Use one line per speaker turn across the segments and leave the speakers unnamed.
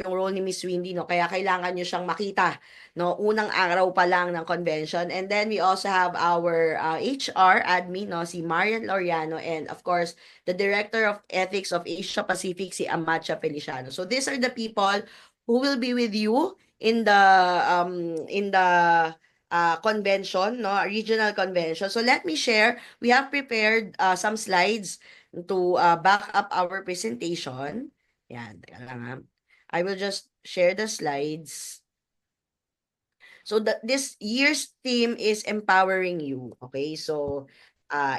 yung role ni Miss Windy, no? Kaya kailangan nyo siyang makita, no? Unang araw pa lang ng convention. And then we also have our HR admin, no? Si Marian Laureano, and of course, the Director of Ethics of Asia Pacific, si Amacha Feliciano. So these are the people who will be with you in the convention, no, regional convention. So let me share. We have prepared some slides to back up our presentation. Yan, teka lang ha. I will just share the slides. So this year's theme is empowering you. Okay, so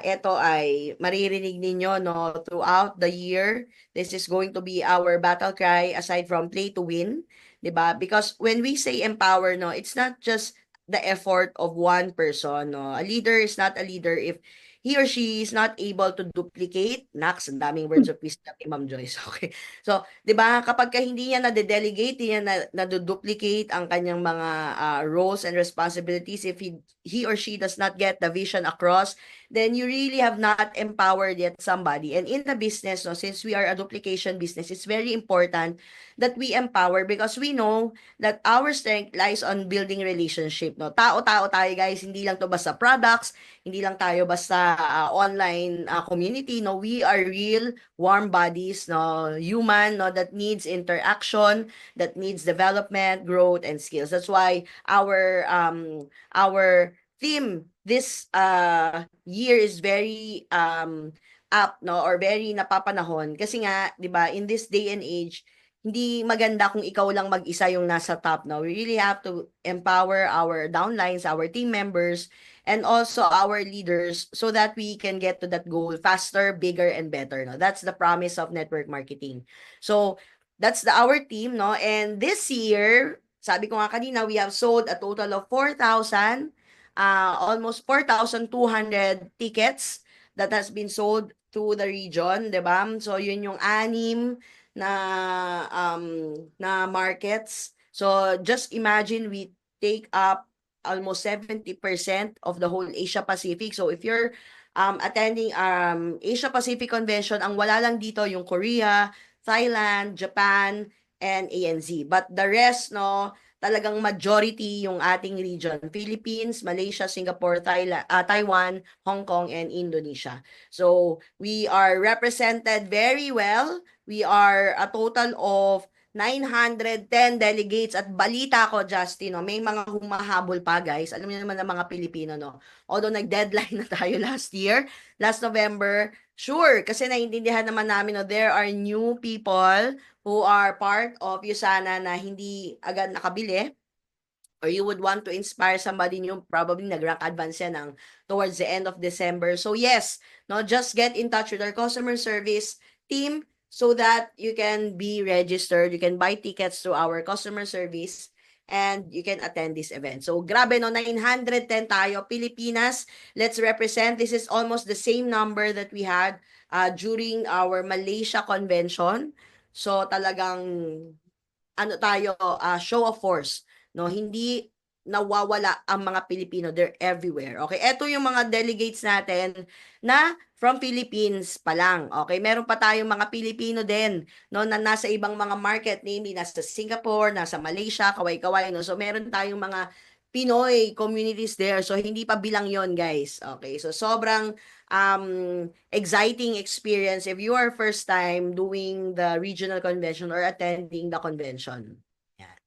ito ay maririnig ninyo, no, throughout the year. This is going to be our battle cry aside from play to win, 'di ba? Because when we say empower, no, it's not just the effort of one person, no. A leader is not a leader if he or she is not able to duplicate. Nax, ang daming words of wisdom ni Ma'am Joyce. Okay. So, 'di ba, kapag hindi niya na-delegate, hindi niya na-duplicate ang kanyang mga roles and responsibilities, if he or she does not get the vision across, then you really have not empowered yet somebody. And in the business, no, since we are a duplication business, it's very important that we empower because we know that our strength lies on building relationship, no. Tao-tao tayo, guys, hindi lang to basta products, hindi lang tayo basta online community, no. We are real warm bodies, no, human, no, that needs interaction, that needs development, growth, and skills. That's why our theme this year is very up, no, or very napapanahon kasi nga, 'di ba, in this day and age, hindi maganda kung ikaw lang mag-isa yung nasa top, no. We really have to empower our downlines, our team members, and also our leaders so that we can get to that goal faster, bigger, and better, no. That's the promise of network marketing. So that's our team, no. And this year, sabi ko nga kanina, we have sold a total of 4,000, almost 4,200 tickets that has been sold to the region, 'di ba? So yun yung anim na markets. So just imagine we take up almost 70% of the whole Asia Pacific. So if you're attending Asia Pacific Convention, ang wala lang dito yung Korea, Thailand, Japan, and ANZ. But the rest, no, talagang majority yung ating region. Philippines, Malaysia, Singapore, Taiwan, Hong Kong, and Indonesia. So we are represented very well. We are a total of 910 delegates at balita ko, Justin, no, may mga humahabol pa, guys. Alam niyo naman ng mga Pilipino, no. Although nag-deadline na tayo last year, last November, sure, kasi naiintindihan naman namin, no, there are new people who are part of USANA na hindi agad nakabili, or you would want to inspire somebody new, probably nag-rank advance yan towards the end of December. So yes, no, just get in touch with our customer service team so that you can be registered, you can buy tickets through our customer service, and you can attend this event. So grabe, no, 910 tayo, Pilipinas, let's represent. This is almost the same number that we had during our Malaysia convention. So talagang ano tayo, show of force, no? Hindi nawawala ang mga Pilipino, they're everywhere. Okay, eto yung mga delegates natin na from Philippines pa lang. Okay, meron pa tayong mga Pilipino din, no, na nasa ibang mga market, namely nasa Singapore, nasa Malaysia, kaway-kaway, no. So meron tayong mga Pinoy communities there. So hindi pa bilang yon, guys. Okay, so sobrang exciting experience if you are first time doing the regional convention or attending the convention. Yan.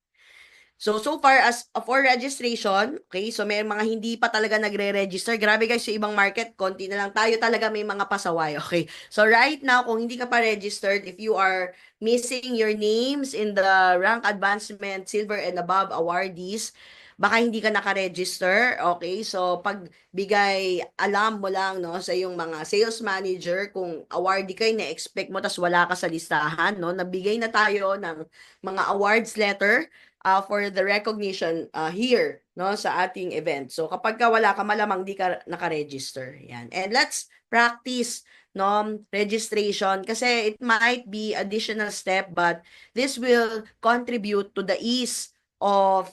So far as for registration, okay, so may mga hindi pa talaga nagre-register. Grabe, guys, yung ibang market, konti na lang. Tayo talaga may mga pasaway, okay? So right now, kung hindi ka pa registered, if you are missing your names in the rank advancement, silver and above awardees, baka hindi ka naka-register, okay? So pagbigay alam mo lang, no, sa yung mga sales manager kung awardee kayo, na-expect mo tas wala ka sa listahan, no? Nabigay na tayo ng mga awards letter for the recognition here, no, sa ating event. So kapag ka wala ka, malamang di ka naka-register. Yan. And let's practice, no, registration kasi it might be additional step, but this will contribute to the ease of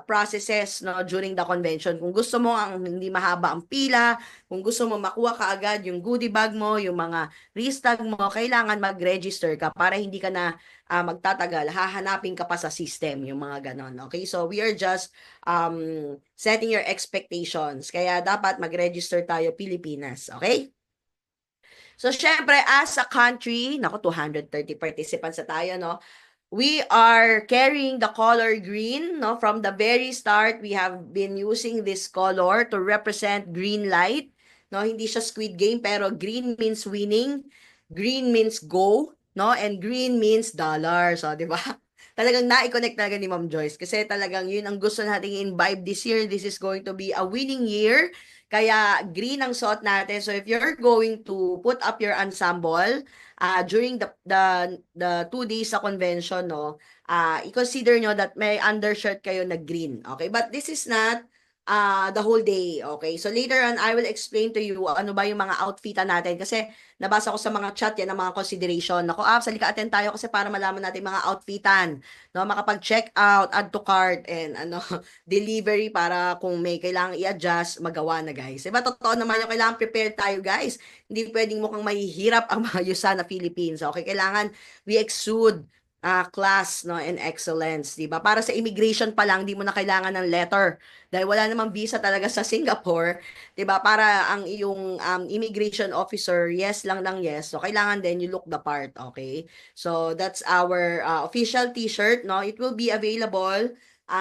processes no during the convention. Kung gusto mo ang hindi mahaba ang pila, kung gusto mo makuha kaagad yung goodie bag mo, yung mga wrist tag mo, kailangan mag-register ka para hindi ka na magtatagal, hahanapin ka pa sa system, yung mga ganon. Okay? So we are just setting your expectations. Kaya dapat mag-register tayo Pilipinas. Okay? So, syempre, as a country, naku, 230 participants na tayo, no? We are carrying the color green, no? From the very start, we have been using this color to represent green light, no? Hindi siya Squid Game, pero green means winning, green means go, no? And green means dollar. So, di ba? Talagang na-connect talaga ni Ma'am Joyce kasi talagang yun ang gusto nating imbibe this year. This is going to be a winning year. Kaya green ang suot natin. So if you're going to put up your ensemble during the 2 days sa convention, no, i-consider nyo that may undershirt kayo na green. Okay? But this is not the whole day. Okay? So later on, I will explain to you ano ba yung mga outfitan natin. Kasi nabasa ko sa mga chat yan ang mga consideration. Naku, salika attend tayo kasi para malaman natin mga outfitan. No, makapag-check out, add to cart, and ano, delivery para kung may kailangang i-adjust, magawa na guys. Diba, totoo naman yung kailangan prepare tayo guys. Hindi pwedeng mukhang mahihirap ang mga Yusana Philippines. Okay, kailangan we exude class no and excellence, 'di ba? Para sa immigration pa lang, di mo na kailangan ng letter dahil wala namang visa talaga sa Singapore, 'di ba? Para ang iyong immigration officer, yes lang ng yes. So kailangan din you look the part, okay? So that's our official t-shirt, no? It will be available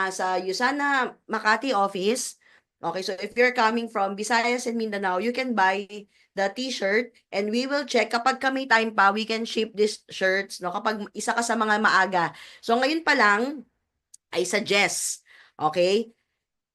sa Yusana Makati office. Okay, so if you're coming from Visayas and Mindanao, you can buy the t-shirt and we will check kapag kami time pa, we can ship these shirts, no? Kapag isa ka sa mga maaga. So ngayon pa lang, I suggest, okay,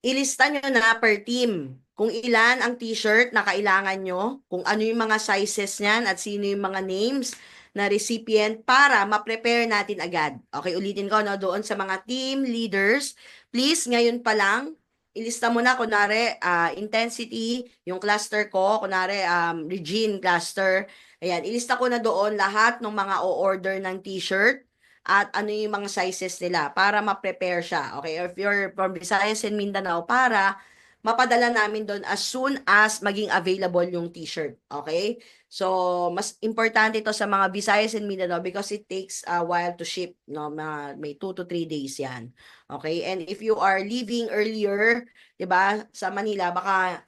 ilista nyo na per team kung ilan ang t-shirt na kailangan nyo, kung ano yung mga sizes niyan at sino yung mga names na recipient para ma-prepare natin agad. Okay, ulitin ko, no, doon sa mga team leaders, please, ngayon pa lang, ilista mo na, kunwari, intensity, yung cluster ko, kunwari, Regine cluster, ayan, ilista ko na doon lahat ng mga o-order ng t-shirt, at ano yung mga sizes nila para ma-prepare siya. Okay, or if you're from Visayas and Mindanao, para mapadala namin doon as soon as maging available yung t-shirt. Okay? So, mas importante ito sa mga Visayas and Mindanao because it takes a while to ship. No? May 2 to 3 days yan. Okay? And if you are leaving earlier, 'di ba, sa Manila, baka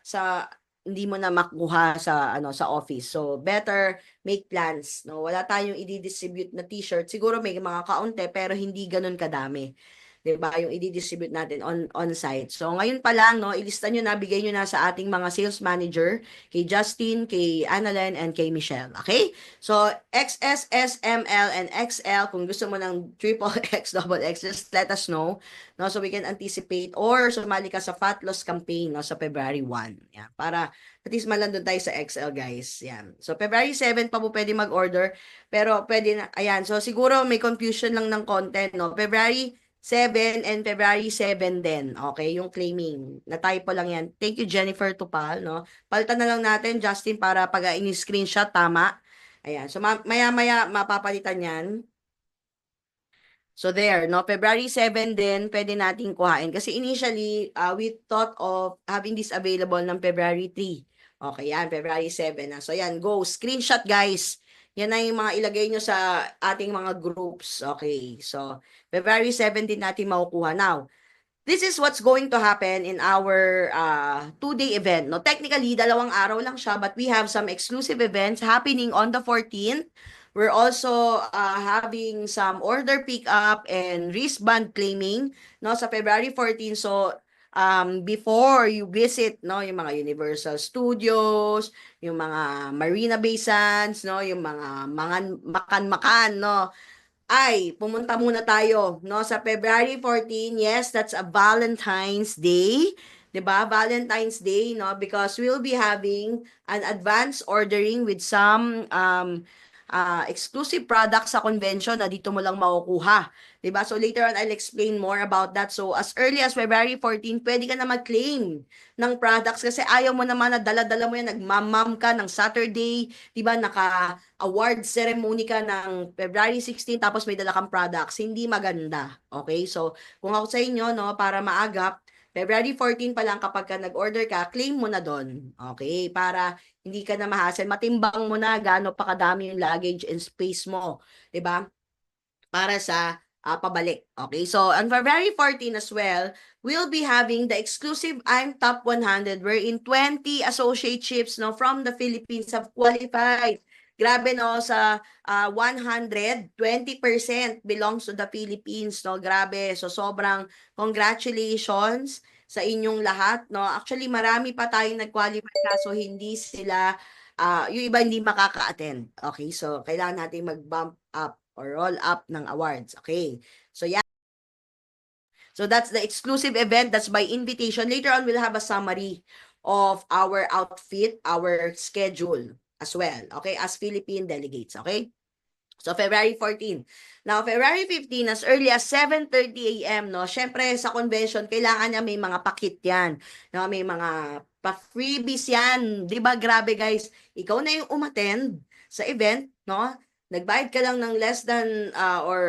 hindi mo na makuha sa office. So better make plans, no? Wala tayong i-distribute na t-shirt. Siguro may mga kaunti pero hindi ganoon kadami. 'Di ba? Yung i-distribute natin on site. So ngayon pa lang, no, ilista niyo na, bigay niyo na sa ating mga sales manager, kay Justin, kay Annalyn, and kay Michelle. Okay? So XS, S, ML, and XL, kung gusto mo ng triple X, double X, just let us know, no, so we can anticipate or sumali ka sa fat loss campaign, no, sa February 1. Yeah, para at least malandun tayo sa XL, guys. Yan. So February 7 pa po pwede mag-order, pero pwede na, ayan. So siguro may confusion lang ng content, no. February 7 and February 7 din. Okay, yung claiming. Na-typo lang yan. Thank you, Jennifer Tupal, no? Palitan na lang natin, Justin, para pag ini-screenshot, tama. Ayan. So, maya-maya mapapalitan yan. So, there, no? February 7 din, pwede nating kuhain. Kasi initially, we thought of having this available ng February 3. Okay, yan. February 7 na. So, yan. Go. Screenshot, guys. Yan na yung mga ilagay nyo sa ating mga groups. Okay, so February 17 natin makukuha. Now, this is what's going to happen in our 2-day event. No, technically, 2 araw lang siya, but we have some exclusive events happening on the 14th. We're also having some order pick-up and wristband claiming, no, sa February 14. So, before you visit, no, yung mga Universal Studios, yung mga Marina Bay Sands, no, yung mga makan-makan, no, ay pumunta muna tayo, no, sa February 14. Yes, that's a Valentine's Day, 'di ba? Valentine's Day, no, because we'll be having an advance ordering with some exclusive products sa convention na dito mo lang makukuha. 'Di ba? So later on, I'll explain more about that. So as early as February 14, pwede ka na mag-claim ng products kasi ayaw mo naman na dala-dala mo yan, nagmamam ka ng Saturday, 'di ba? Naka-award ceremony ka ng February 16 tapos may dala kang products. Hindi maganda. Okay? So kung ako sa inyo, no, para maagap, February 14 pa lang kapag ka nag-order ka, claim mo na doon. Okay? Para hindi ka na mahassle, matimbang mo na gaano pa kadami yung luggage and space mo, 'di ba? Para sa pabalik. Okay? So, on February 14 as well, we'll be having the exclusive I'm Top 100 wherein 20 associateships no from the Philippines have qualified. Grabe no, sa 100, 20% belongs to the Philippines, no? Grabe. So sobrang congratulations sa inyong lahat, no? Actually, marami pa tayong nag-qualify kaso hindi sila yung iba hindi makaka-attend. Okay? So kailangan natin mag-bump up or roll up ng awards. Okay? So yeah. So that's the exclusive event. That's by invitation. Later on, we'll have a summary of our outfit, our schedule as well. Okay? As Philippine delegates. Okay? So, February 14. Now, February 15, as early as 7:30 a.m., no? Syempre, sa convention, kailangan niya may mga pakit yan. No? May mga pa-freebies yan. Di ba? Grabe, guys. Ikaw na yung umattend sa event, no? Nagbayad ka lang ng less than or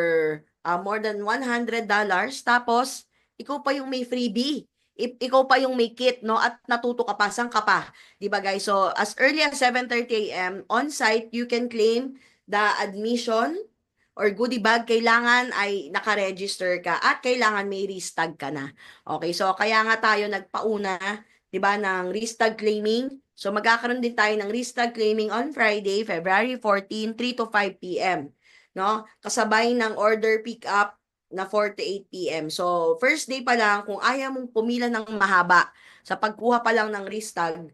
more than $100, tapos, ikaw pa yung may freebie. Ikaw pa yung may kit, no? At natuto ka pa, saan ka pa? Di ba, guys? So, as early as 7:30 a.m., on-site, you can claim the admission or goodie bag, kailangan ay naka-register ka at kailangan may restag ka na. Okay, so kaya nga tayo nagpauna, 'di ba, ng restag claiming. So magkakaroon din tayo ng restag claiming on Friday, February 14, 3 to 5 p.m. No? Kasabay ng order pick up na 4 to 8 p.m. So first day pa lang, kung ayaw mong pumila ng mahaba sa pagkuha pa lang ng restag,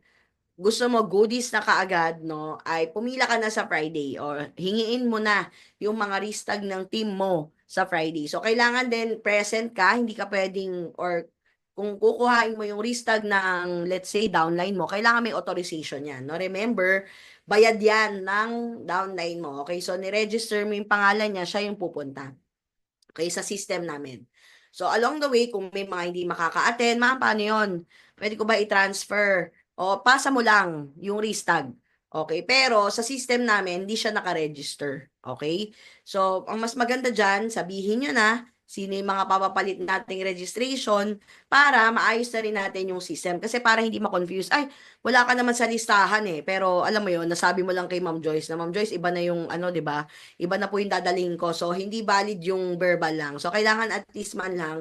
gusto mo goodies na kaagad, no, ay pumila ka na sa Friday or hingiin mo na yung mga restag ng team mo sa Friday. So, kailangan din present ka, hindi ka pwedeng, or kung kukuhain mo yung restag ng, let's say, downline mo, kailangan may authorization yan. No? Remember, bayad yan ng downline mo. Okay, so niregister mo yung pangalan niya, siya yung pupunta. Okay, sa system namin. So, along the way, kung may mga hindi makaka-attend, ma'am, paano yun? Pwede ko ba i-transfer? O, pasa mo lang yung restag. Okay, pero sa system namin, hindi siya naka-register. Okay? So, ang mas maganda dyan, sabihin nyo na sino yung mga papapalit nating registration para maayos na rin natin yung system. Kasi para hindi ma-confuse, ay, wala ka naman sa listahan eh. Pero alam mo yun, nasabi mo lang kay Ma'am Joyce na Ma'am Joyce, iba na yung ano, 'di ba? Iba na po yung dadaling ko. So, hindi valid yung verbal lang. So, kailangan at least man lang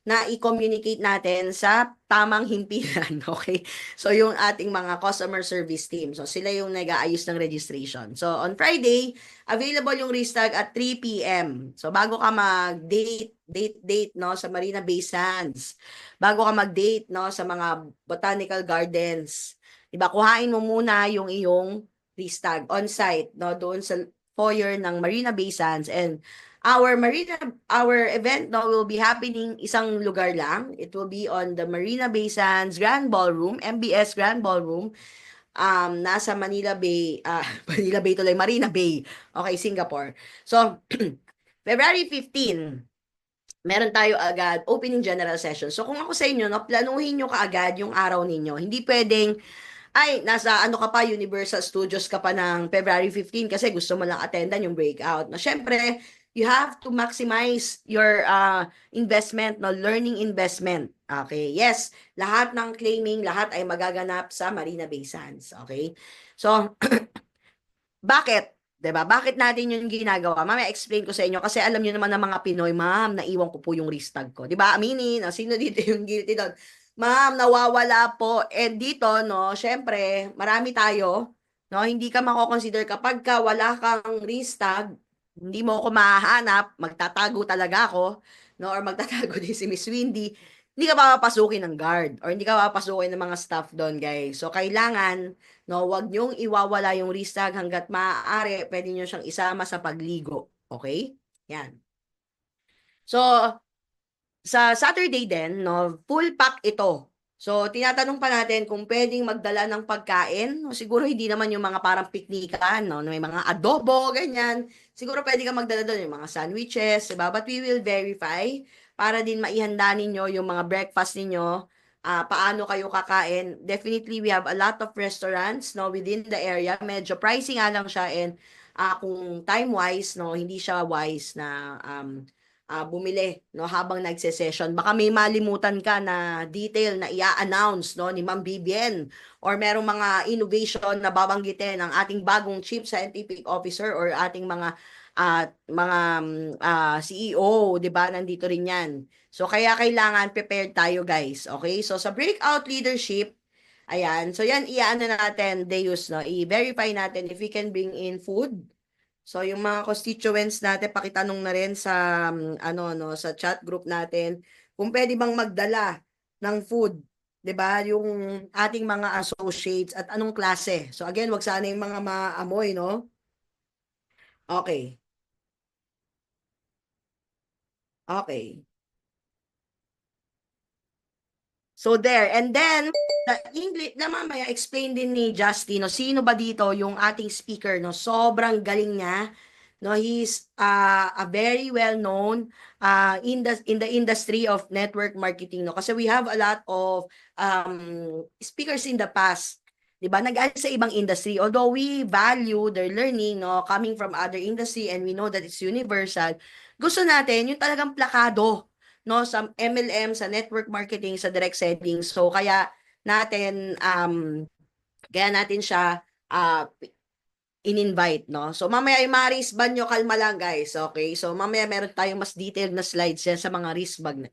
na i-communicate natin sa tamang himpilan, okay? So, yung ating mga customer service team. So, sila yung nag-aayos ng registration. So, on Friday, available yung restag at 3 p.m. So, bago ka mag-date, no, sa Marina Bay Sands. Bago ka mag-date, no, sa mga botanical gardens. Diba, kuhain mo muna yung iyong restag on-site, no, doon sa foyer ng Marina Bay Sands. And our event no will be happening isang lugar lang. It will be on the Marina Bay Sands Grand Ballroom, MBS Grand Ballroom. Nasa Manila Bay, Manila Bay tuloy, Marina Bay. Okay, Singapore. So, February 15, meron tayo agad opening general session. So, kung ako sa inyo, no, planuhin nyo kaagad yung araw ninyo. Hindi pwedeng ay, nasa ano ka pa, Universal Studios ka pa ng February 15 kasi gusto mo lang attendan yung breakout. No, syempre, you have to maximize your investment, no, learning investment. Okay, yes, lahat ng claiming, lahat ay magaganap sa Marina Bay Sands. Okay, so, bakit? 'Di ba? Bakit natin yun ginagawa? Mamaya explain ko sa inyo kasi alam niyo naman ng mga Pinoy, ma'am, naiwan ko po yung restag ko. 'Di ba? Aminin, sino dito yung guilty doon? Ma'am, nawawala po. And dito, no, syempre, marami tayo, no, hindi ka mako-consider kapag ka wala kang restag, hindi mo ako mahahanap, magtatago talaga ako, no, or magtatago din si Miss Windy, hindi ka papapasukin ng guard or hindi ka papapasukin ng mga staff doon, guys. So, kailangan, no, wag niyong iwawala yung restag hanggat maaari, pwede niyo siyang isama sa pagligo. Okay? Yan. So, sa Saturday din, no, full pack ito. So, tinatanong pa natin kung pwedeng magdala ng pagkain. Siguro hindi naman yung mga parang piknikan, no? May mga adobo, ganyan. Siguro pwede ka magdala doon yung mga sandwiches, diba? But we will verify para din maihanda ninyo yung mga breakfast ninyo, paano kayo kakain. Definitely, we have a lot of restaurants, no, within the area. Medyo pricey nga lang siya and kung time-wise, no, hindi siya wise na bumili no habang nagse-session. Baka may malimutan ka na detail na i-announce no ni Ma'am Vivian or merong mga innovation na babanggitin ng ating bagong Chief Scientific Officer or ating mga CEO, 'di ba? Nandito rin 'yan. So kaya kailangan prepared tayo, guys. Okay? So sa breakout leadership, ayan. So yan i-ano natin, Deus, no? I-verify natin if we can bring in food. So yung mga constituents natin pakitanong na rin sa ano no sa chat group natin kung pwede bang magdala ng food, 'di ba? Yung ating mga associates at anong klase. So again, wag sana yung mga maamoy, no? Okay. Okay. So there. And then, the English, na mamaya, explain din ni Justin, no, sino ba dito yung ating speaker, no? Sobrang galing niya. No, he's a very well known in the industry of network marketing, no? Kasi we have a lot of speakers in the past. 'Di ba? Nag-aral sa ibang industry. Although we value their learning, no, coming from other industry and we know that it's universal, gusto natin yung talagang plakado no sa MLM, sa network marketing, sa direct selling. So natin kaya natin siya in-invite, no? So mamaya yung mga wrist band nyo, kalma lang guys, okay? So mamaya meron tayong mas detailed na slides yan sa mga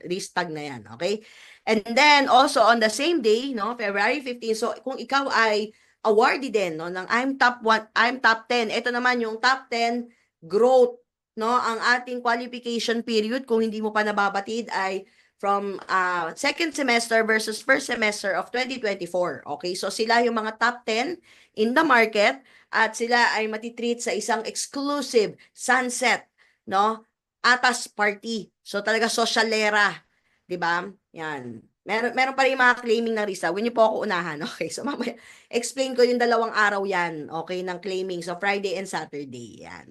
wrist tag na yan, okay? And then also on the same day, no, February 15, so kung ikaw ay awardee din, no, ng I'm top 10, ito naman yung top 10 growth, no, ang ating qualification period, kung hindi mo pa nababatid, ay from second semester versus first semester of 2024, okay? So sila yung mga top 10 in the market, at sila ay matitreat sa isang exclusive sunset, no? Atas party. So talaga socialera, 'di ba? Yan. Meron pa rin mga claiming ng Risa. Huwag niyo po ako unahan. Okay, so mamaya explain ko yung 2 araw yan, okay, ng claiming. So Friday and Saturday, yan.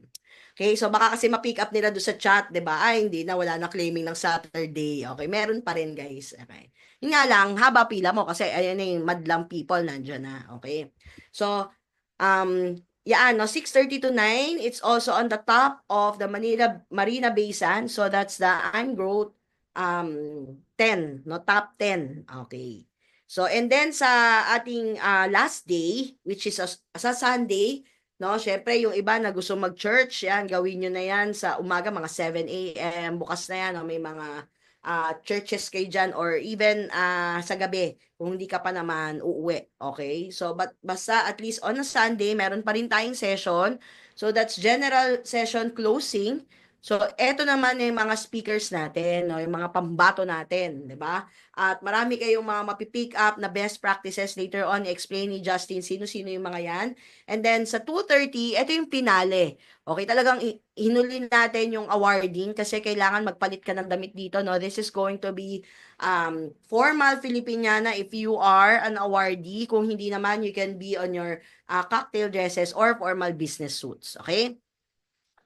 Okay, so baka kasi ma-pick up nila doon sa chat, 'di ba? Ay, hindi na, wala na claiming ng Saturday. Okay, meron pa rin, guys. Okay. Yun nga lang, haba pila mo kasi ayan na yung madlang people nandiyan na. Okay. So, yeah, no, 6:30 to 9, it's also on the top of the Manila Marina Bay Sands. So that's the I'm Growth 10, no, top 10. Okay. So and then sa ating last day, which is sa Sunday, no, syempre yung iba na gusto mag-church, yan, gawin nyo na yan sa umaga, mga 7 a.m. Bukas na yan, no, may mga churches kayo dyan or even sa gabi kung hindi ka pa naman uuwi. Okay? So, basta at least on a Sunday, meron pa rin tayong session. So, that's general session closing. So, eto naman yung mga speakers natin, no? Yung mga pambato natin, di ba? At marami kayong mga mapipick up na best practices later on. Explain ni Justin sino-sino yung mga yan. And then, sa 2:30, ito yung finale. Okay, talagang hinuli natin yung awarding kasi kailangan magpalit ka ng damit dito, no? This is going to be formal Filipiniana if you are an awardee. Kung hindi naman, you can be on your cocktail dresses or formal business suits. Okay?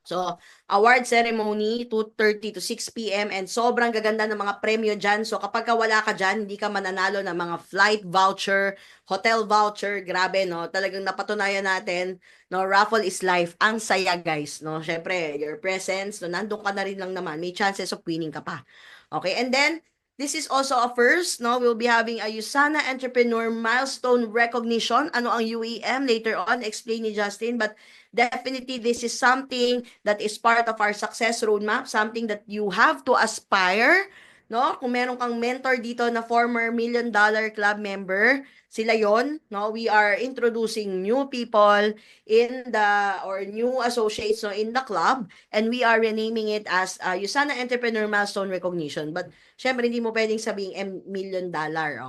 So, award ceremony, 2:30 to 6 p.m. and sobrang gaganda ng mga premyo dyan. So, kapag wala ka dyan, hindi ka mananalo ng mga flight voucher, hotel voucher, grabe, no? Talagang napatunayan natin, no? Raffle is life. Ang saya, guys, no? Syempre, your presence, no? Nandun ka na rin lang naman. May chances of winning ka pa. Okay, and then, this is also a first, no? We'll be having a USANA Entrepreneur Milestone Recognition. Ano ang UEM? Later on, explain ni Justin, but definitely, this is something that is part of our success roadmap, something that you have to aspire, no? Kung meron kang mentor dito na former $1 Million Club member, sila yon, no? We are introducing new people or new associates, no, in the club, and we are renaming it as USANA Entrepreneur Milestone Recognition. But syempre, hindi mo pwedeng sabing $1 million,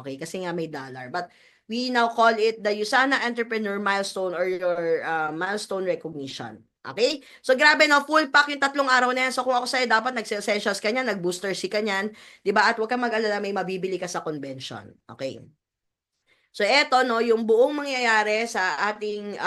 okay? Kasi nga may dollar. But we now call it the USANA Entrepreneur Milestone or your milestone recognition. Okay? So, grabe no, full pack yung 3 araw na yan. So, kung ako sa'yo, dapat nag-essentials ka niyan, nag-booster C ka niyan, di ba? At huwag kang mag-alala, may mabibili ka sa convention. Okay? So, eto, no, yung buong mangyayari sa ating,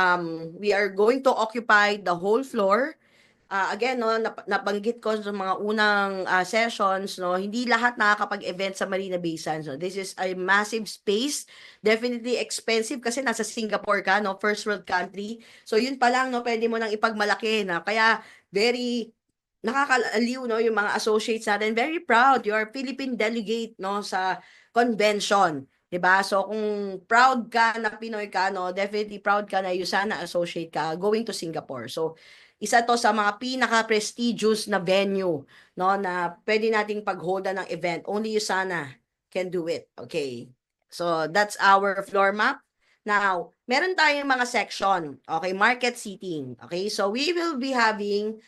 we are going to occupy the whole floor. Again, no, nabanggit ko sa mga unang sessions, no, hindi lahat nakakapag-event sa Marina Bay Sands. So, this is a massive space, definitely expensive kasi nasa Singapore ka, no, first world country. So, yun pa lang, no, pwede mo nang ipagmalaki na. Kaya, very nakakaaliw, no, yung mga associates natin. Very proud, you are Philippine delegate, no, sa convention. 'Di ba? So kung proud ka na Pinoy ka, no, definitely proud ka na USANA associate ka going to Singapore. So isa to sa mga pinaka-prestigious na venue, no, na pwede nating pagholdan ng event. Only USANA can do it. Okay. So that's our floor map. Now, meron tayong mga section. Okay, market seating. Okay, so we will be having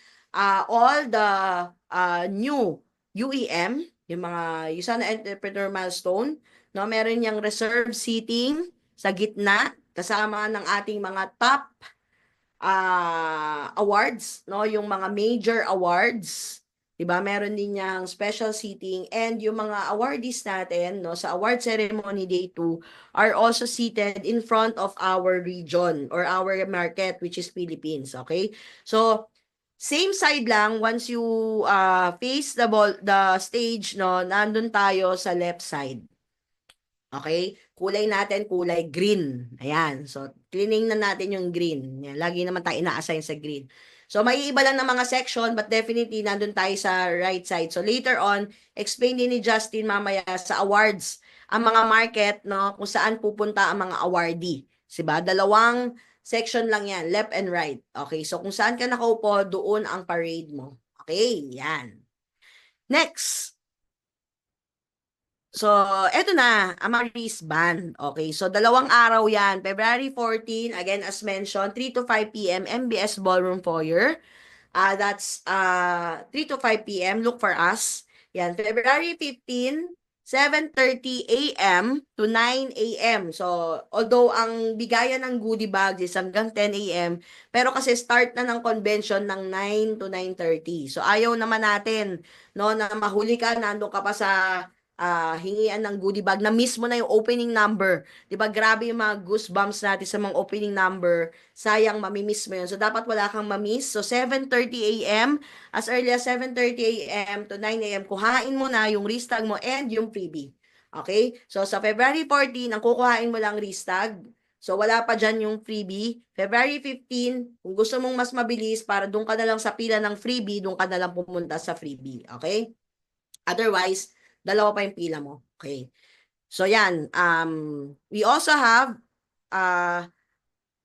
all the new UEM, yung mga USANA Entrepreneur Milestone, no, meron yang reserve seating sa gitna kasama ng ating mga top awards, no, yung mga major awards, 'di ba? Meron din yang special seating and yung mga awardees natin, no, sa award ceremony day 2 are also seated in front of our region or our market which is Philippines, okay? So same side lang once you face the stage, no, nandun tayo sa left side. Okay? Kulay natin, kulay green. Ayan. So, cleaning na natin yung green. Yan. Lagi naman tayo ina-assign sa green. So, may iba lang ng mga section, but definitely nandun tayo sa right side. So, later on, explain din ni Justin mamaya sa awards, ang mga market, no, kung saan pupunta ang mga awardee. Diba? Dalawang section lang yan, left and right. Okay? So, kung saan ka nakaupo, doon ang parade mo. Okay? Yan. Next. So, eto na, ang mga wristband. Okay, so 2 araw yan. February 14, again, as mentioned, 3 to 5 p.m., MBS Ballroom Foyer. That's 3 to 5 p.m., look for us. Yan, February 15, 7:30 a.m. to 9 a.m. So, although ang bigayan ng goodie bags is hanggang 10 a.m., pero kasi start na ng convention ng 9 to 9:30. So, ayaw naman natin, no, na mahuli ka, nandun ka pa sa hingian ng goodie bag na mismo na yung opening number. 'Di ba? Grabe yung mga goosebumps natin sa mga opening number. Sayang mamimiss mo yun. So dapat wala kang mamiss. So 7:30 a.m. as early as 7:30 a.m. to 9 a.m. kuhain mo na yung wristag mo and yung freebie. Okay? So sa February 14, ang kukuhain mo lang wristag. So wala pa dyan yung freebie. February 15, kung gusto mong mas mabilis para doon ka na lang sa pila ng freebie, doon ka na lang pumunta sa freebie. Okay? Otherwise, dalawa pa yung pila mo. Okay. So, yan. We also have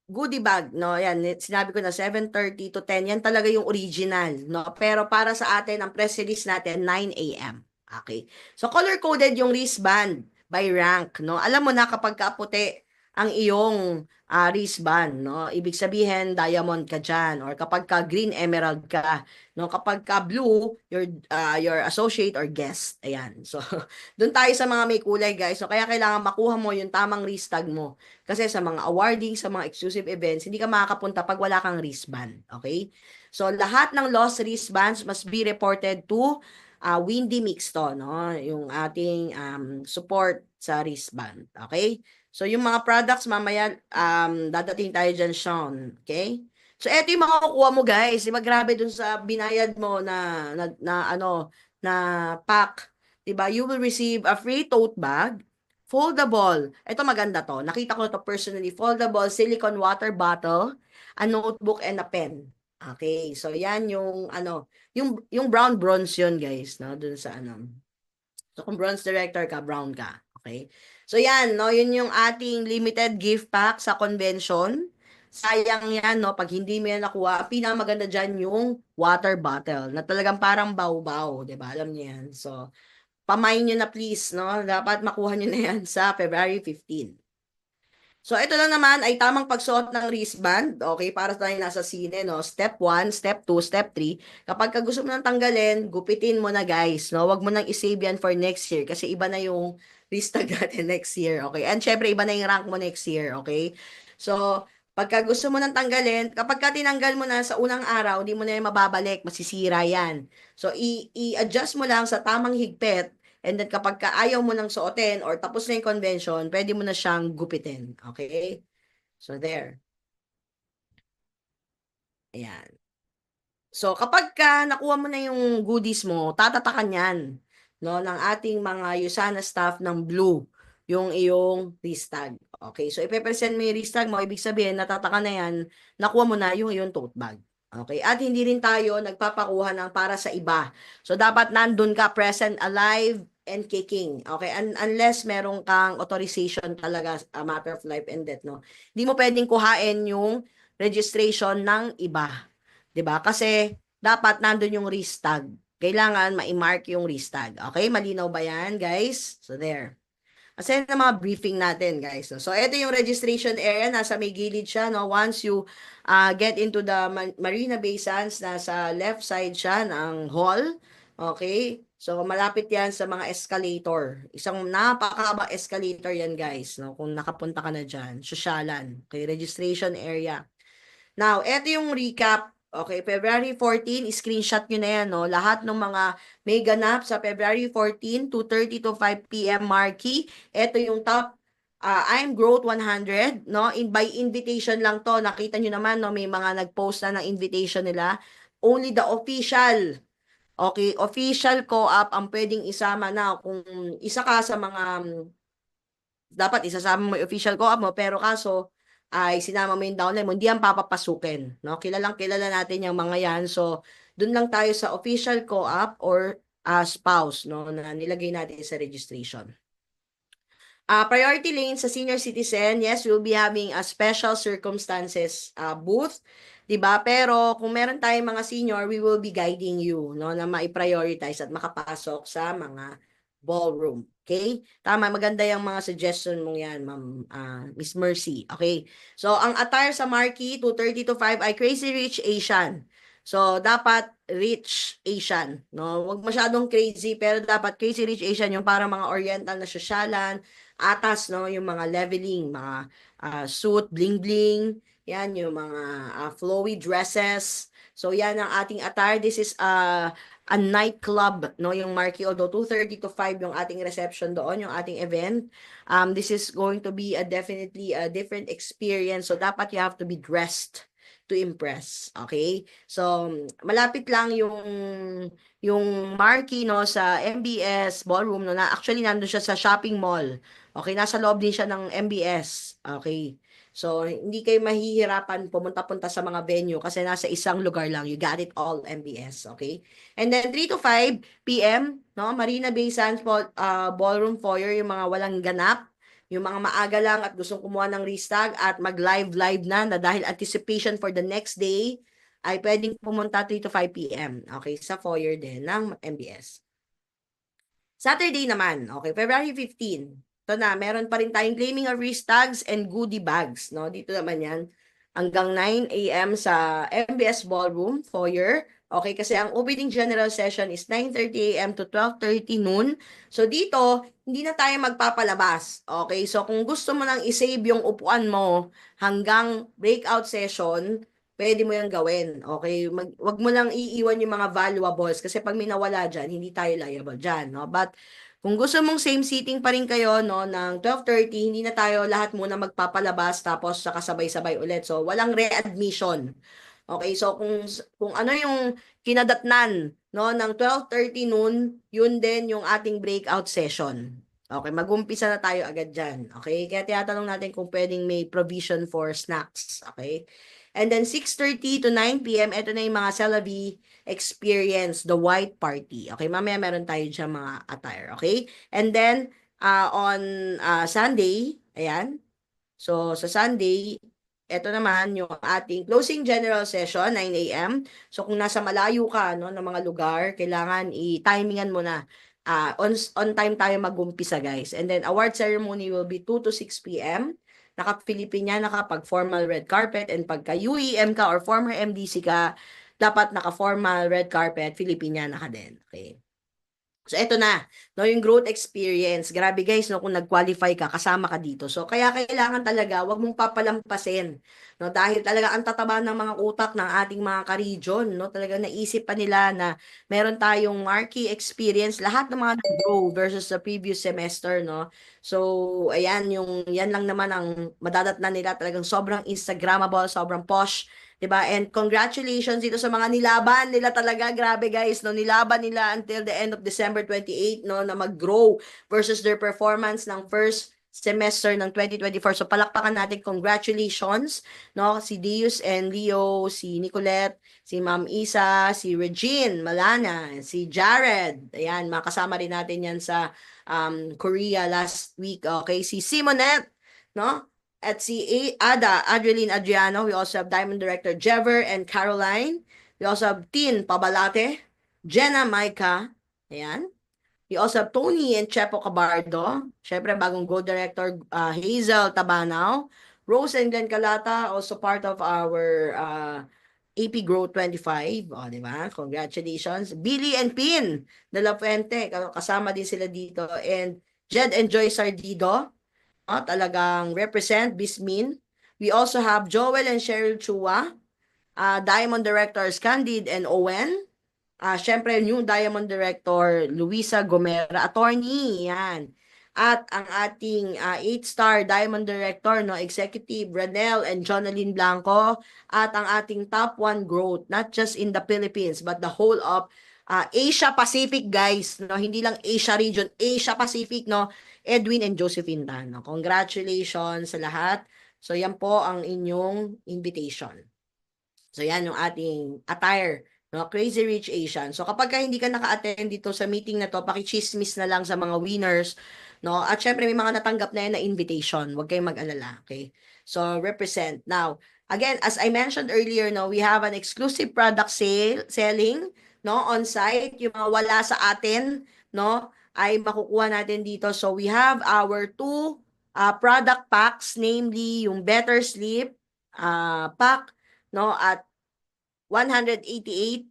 goodie bag, no? Yan, sinabi ko na 7:30 to 10. Yan talaga yung original, no? Pero para sa atin, ang press release natin, 9 a.m. Okay. So, color-coded yung wristband by rank, no? Alam mo na kapag kaputi ang iyong wristband, no? Ibig sabihin, diamond ka dyan. Or kapag ka green emerald ka, no? Kapag ka blue, your associate or guest. Ayan. So, doon tayo sa mga may kulay, guys. So, kaya kailangan makuha mo yung tamang wristag mo. Kasi sa mga awarding, sa mga exclusive events, hindi ka makakapunta pag wala kang wristband. Okay? So, lahat ng lost wristbands must be reported to Windy Mixto, no? Yung ating support sa wristband. Okay? So, yung mga products, mamaya, dadating tayo dyan, Sean. Okay? So, eto yung makukuha mo, guys. Diba, grabe dun sa binayad mo na pack. Diba? You will receive a free tote bag, foldable. Ito maganda to. Nakita ko to personally. Foldable silicone water bottle, a notebook, and a pen. Okay. So, yan yung, yung brown bronze yun, guys. No? Dun sa, So, kung bronze director ka, brown ka. Okay? So, yan, no? Yun yung ating limited gift pack sa convention. Sayang yan, no? Pag hindi mo yan nakuha, pinakamaganda dyan yung water bottle na talagang parang baw-baw, di ba? Alam niyo yan. So, pamain nyo na please, no? Dapat makuha nyo na yan sa February 15. So, ito lang naman ay tamang pagsuot ng wristband. Okay, para tayo nasa sine, no? Step 1, step 2, step 3. Kapag gusto mo nang tanggalin, gupitin mo na, guys, no? Wag mo nang isave yan for next year kasi iba na yung wristband natin next year, okay? And syempre, iba na yung rank mo next year, okay? So, Pagka gusto mo nang tanggalin, kapag ka tinanggal mo na sa unang araw, hindi mo na yan mababalik, masisira yan. So, i-adjust mo lang sa tamang higpit, and then kapag ka ayaw mo nang suotin or tapos na yung convention, pwede mo na siyang gupitin. Okay? So, there. Ayan. So, kapag ka nakuha mo na yung goodies mo, tatatakan yan, no, ng ating mga USANA staff ng blue, yung iyong wrist tag. Okay, so ipepresent mo yung wrist tag mo, ibig sabihin, natatakan na yan, nakuha mo na yung iyong tote bag. Okay, at hindi rin tayo nagpapakuha ng para sa iba. So, dapat nandun ka, present, alive, and kicking. Okay, unless meron kang authorization talaga, a matter of life and death, no? Hindi mo pwedeng kuhain yung registration ng iba. 'Di ba? Kasi dapat nandun yung wrist tag. Kailangan ma-mark yung wrist tag. Okay? Malinaw ba yan, guys? So, there. Kasi na mga briefing natin, guys. No? So, ito yung registration area. Nasa may gilid siya. No? Once you get into the Marina Bay Sands, nasa left side siya ng hall. Okay? So, malapit yan sa mga escalator. Isang napakabang escalator yan, guys. No? Kung nakapunta ka na dyan. Sosyalan. Okay? Registration area. Now, eto yung recap. Okay, February 14, screenshot nyo na yan, no? Lahat ng mga may ganap sa February 14, 2:30 to 5 p.m. marquee. Ito yung top I'm Growth 100, no? By invitation lang to. Nakita nyo naman, no? May mga nag-post na ng invitation nila. Only the official, okay, official co-op ang pwedeng isama na. Kung isa ka sa mga dapat isasama mo yung official co-op mo, pero kaso ay sinama mo yung downline mo, hindi yan papapasukin. No? Kilalang kilala natin yung mga yan. So, dun lang tayo sa official co-op or spouse, no, na nilagay natin sa registration. Priority lane sa senior citizen, yes, we'll be having a special circumstances booth, 'di ba? Pero kung meron tayong mga senior, we will be guiding you, no, na mai-prioritize at makapasok sa mga ballroom. Okay? Tama, maganda yung mga suggestion mong yan, Ma'am Miss Mercy. Okay? So, ang attire sa marquee, 2:30 to 5 ay Crazy Rich Asian. So, dapat rich Asian, no? Huwag masyadong crazy, pero dapat Crazy Rich Asian, yung parang mga oriental na sosyalan, atas, no? Yung mga leveling, mga suit, bling-bling, yan, yung mga flowy dresses. So, yan ang ating attire. This is a nightclub, no? Yung marquee, although 2:30 to 5 yung ating reception doon, yung ating event. This is going to be definitely a different experience. So, dapat you have to be dressed to impress. Okay? So, malapit lang yung marquee, no, sa MBS Ballroom, no, na actually nandun siya sa shopping mall. Okay, nasa loob din siya ng MBS. Okay. So, hindi kayo mahihirapan pumunta-punta sa mga venue kasi nasa isang lugar lang. You got it all, MBS. Okay? And then, 3 to 5 p.m., no? Marina Bay Sands Ballroom Foyer, yung mga walang ganap, yung mga maaga lang at gustong kumuha ng restag at mag-live na dahil anticipation for the next day, ay pwedeng pumunta 3 to 5 p.m. Okay, sa foyer din ng MBS. Saturday naman, okay, February 15. Ito na, meron pa rin tayong claiming of wrist tags and goodie bags, no? Dito naman yan, hanggang 9 a.m. sa MBS Ballroom, foyer. Okay, kasi ang opening general session is 9:30 a.m. to 12:30 noon. So dito, hindi na tayo magpapalabas. Okay, so kung gusto mo nang isave yung upuan mo hanggang breakout session, pwede mo yung gawin. Okay? Wag mo lang iiwan yung mga valuables kasi pag may nawala dyan, hindi tayo liable dyan. No? But kung gusto mong same seating pa rin kayo, no, ng 12:30, hindi na tayo lahat muna magpapalabas tapos saka sabay-sabay ulit. So, walang readmission. Okay, so kung ano yung kinadatnan, no, ng 12:30 noon, yun din yung ating breakout session. Okay, mag-umpisa na tayo agad dyan. Okay, kaya tinatanong natin kung pwedeng may provision for snacks. Okay, and then 6:30 to 9 p.m., ito na yung mga Celavi experience, the white party. Okay, mamaya meron tayo dyan mga attire. Okay, and then on Sunday, ayan, so sa Sunday, ito naman yung ating closing general session, 9 a.m. So kung nasa malayo ka, no, ng mga lugar, kailangan i-timingan mo na. On time tayo mag-umpisa, guys. And then award ceremony will be 2 to 6 p.m. Naka-Filipina ka pag formal red carpet, and pagka UEM ka or former MDC ka, dapat naka-formal red carpet, Filipina ka din. Okay. So, eto na, no, yung growth experience. Grabe guys, no, kung nag-qualify ka, kasama ka dito. So, kaya kailangan talaga, wag mong papalampasin, no, dahil talaga ang tataba ng mga utak ng ating mga ka-region, no, talaga naisip pa nila na meron tayong marquee experience, lahat ng mga nag-grow versus the previous semester, no. So, ayan, yan lang naman ang madadatnan nila, talagang sobrang Instagrammable, sobrang posh, 'di ba? And congratulations dito sa mga nilaban nila talaga. Grabe guys, no? Nilaban nila until the end of December 28, no, na mag-grow versus their performance ng first semester ng 2024. So palakpakan natin, congratulations, no? Si Dius and Leo, si Nicolette, si Ma'am Isa, si Regine Malana, si Jared. Ayan, makasama rin natin yan sa Korea last week. Okay, si Simonette, no? At si Adeline Adriano. We also have Diamond Director Jever and Caroline. We also have Tin Pabalate, Jenna Maika. Ayan. We also have Tony and Chepo Cabardo. Siyempre, bagong Gold Director Hazel Tabanaw. Rose and Glenn Calata, also part of our AP Growth 25. O, di ba? Congratulations. Billy and Pin de la Fuente. Kasama din sila dito. And Jed and Joy Sardido. Talagang represent Bismin. We also have Joel and Cheryl Chua, Diamond Directors Candid and Owen. Syempre, new Diamond Director Luisa Gomera, attorney, yan. At ang ating 8-star Diamond Director, no, Executive Ranel and Jonalyn Blanco. At ang ating top 1 growth, not just in the Philippines, but the whole of Asia Pacific, guys. No? Hindi lang Asia region, Asia Pacific, no? Edwin and Josephine Tan. No? Congratulations sa lahat. So, yan po ang inyong invitation. So, yan yung ating attire, no? Crazy Rich Asian. So, kapag hindi ka naka-attend dito sa meeting na to, pakichismis na lang sa mga winners, no? At syempre, may mga natanggap na yan na invitation. Huwag kayong mag-alala, okay? So, represent. Now, again, as I mentioned earlier, no, we have an exclusive product selling, no, on site. Yung mga wala sa atin, no, ay makukuha natin dito. So, we have our 2 product packs, namely yung Better Sleep pack, no, at 188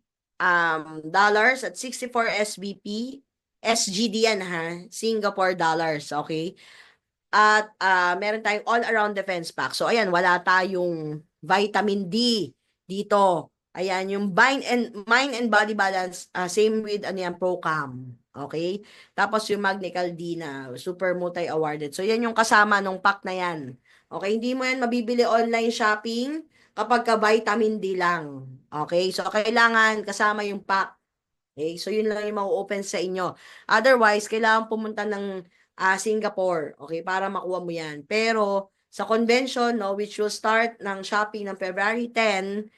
dollars at 64 SBP. SGD yan ha, Singapore dollars, okay? At meron tayong all-around defense pack. So ayan, wala tayong vitamin D dito. Ayan, yung mind and body balance, same with ano yan, Procam. Okay? Tapos yung Magnical D na super multi-awarded. So yan yung kasama nung pack na yan. Okay, hindi mo yan mabibili online shopping kapag ka vitamin D lang. Okay? So kailangan kasama yung pack. Okay? So yun lang yung mau-open sa inyo. Otherwise, kailangan pumunta ng Singapore, okay, para makuha mo yan. Pero sa convention, no, which will start ng shopping ng February 10,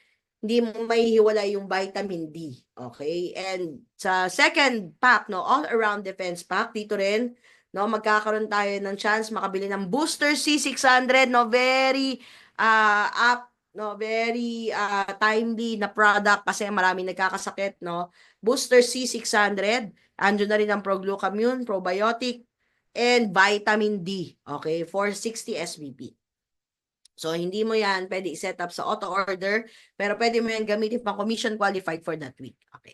hindi mo maihiwalay yung vitamin D, okay? And sa second pack, no, all-around defense pack, dito rin, no, magkakaroon tayo ng chance makabili ng Booster C600, no, very very timely na product kasi maraming nagkakasakit, no. Booster C600, andun na rin ang Proglucamune, probiotic, and vitamin D, okay, for 60 SBP. So, hindi mo yan pwede i-set up sa auto-order, pero pwede mo yan gamitin pang commission qualified for that week. Okay.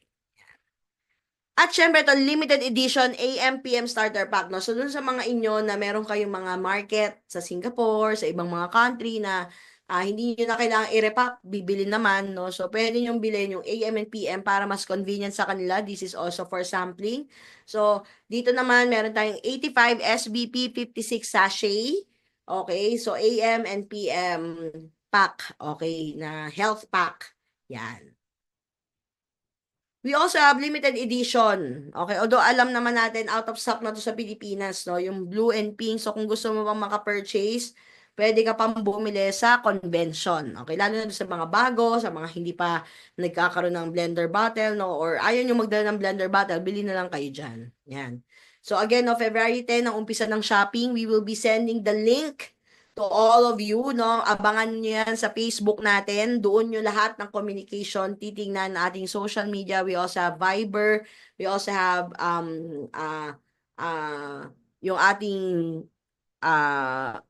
At syempre, ito, limited edition AM/PM starter pack. No? So, dun sa mga inyo na meron kayong mga market sa Singapore, sa ibang mga country na hindi nyo na kailangan i-repack, bibili naman. No? So, pwede nyo bilhin yung AM and PM para mas convenient sa kanila. This is also for sampling. So, dito naman, meron tayong 85 SBP 56 sachet. Okay, so AM and PM pack. Okay, na health pack. Yan. We also have limited edition. Okay, although alam naman natin out of stock na to sa Pilipinas, no, yung blue and pink. So kung gusto mo pang maka-purchase, pwede ka pang bumili sa convention. Okay, lalo na sa mga bago, sa mga hindi pa nagkakaroon ng blender bottle, no, or ayaw nyo magdala ng blender bottle, bili na lang kayo diyan. Yan. So again, no, February 10 ang umpisa ng shopping. We will be sending the link to all of you, no? Abangan nyo yan sa Facebook natin. Doon nyo lahat ng communication titingnan ating social media. We also have Viber. We also have yung ating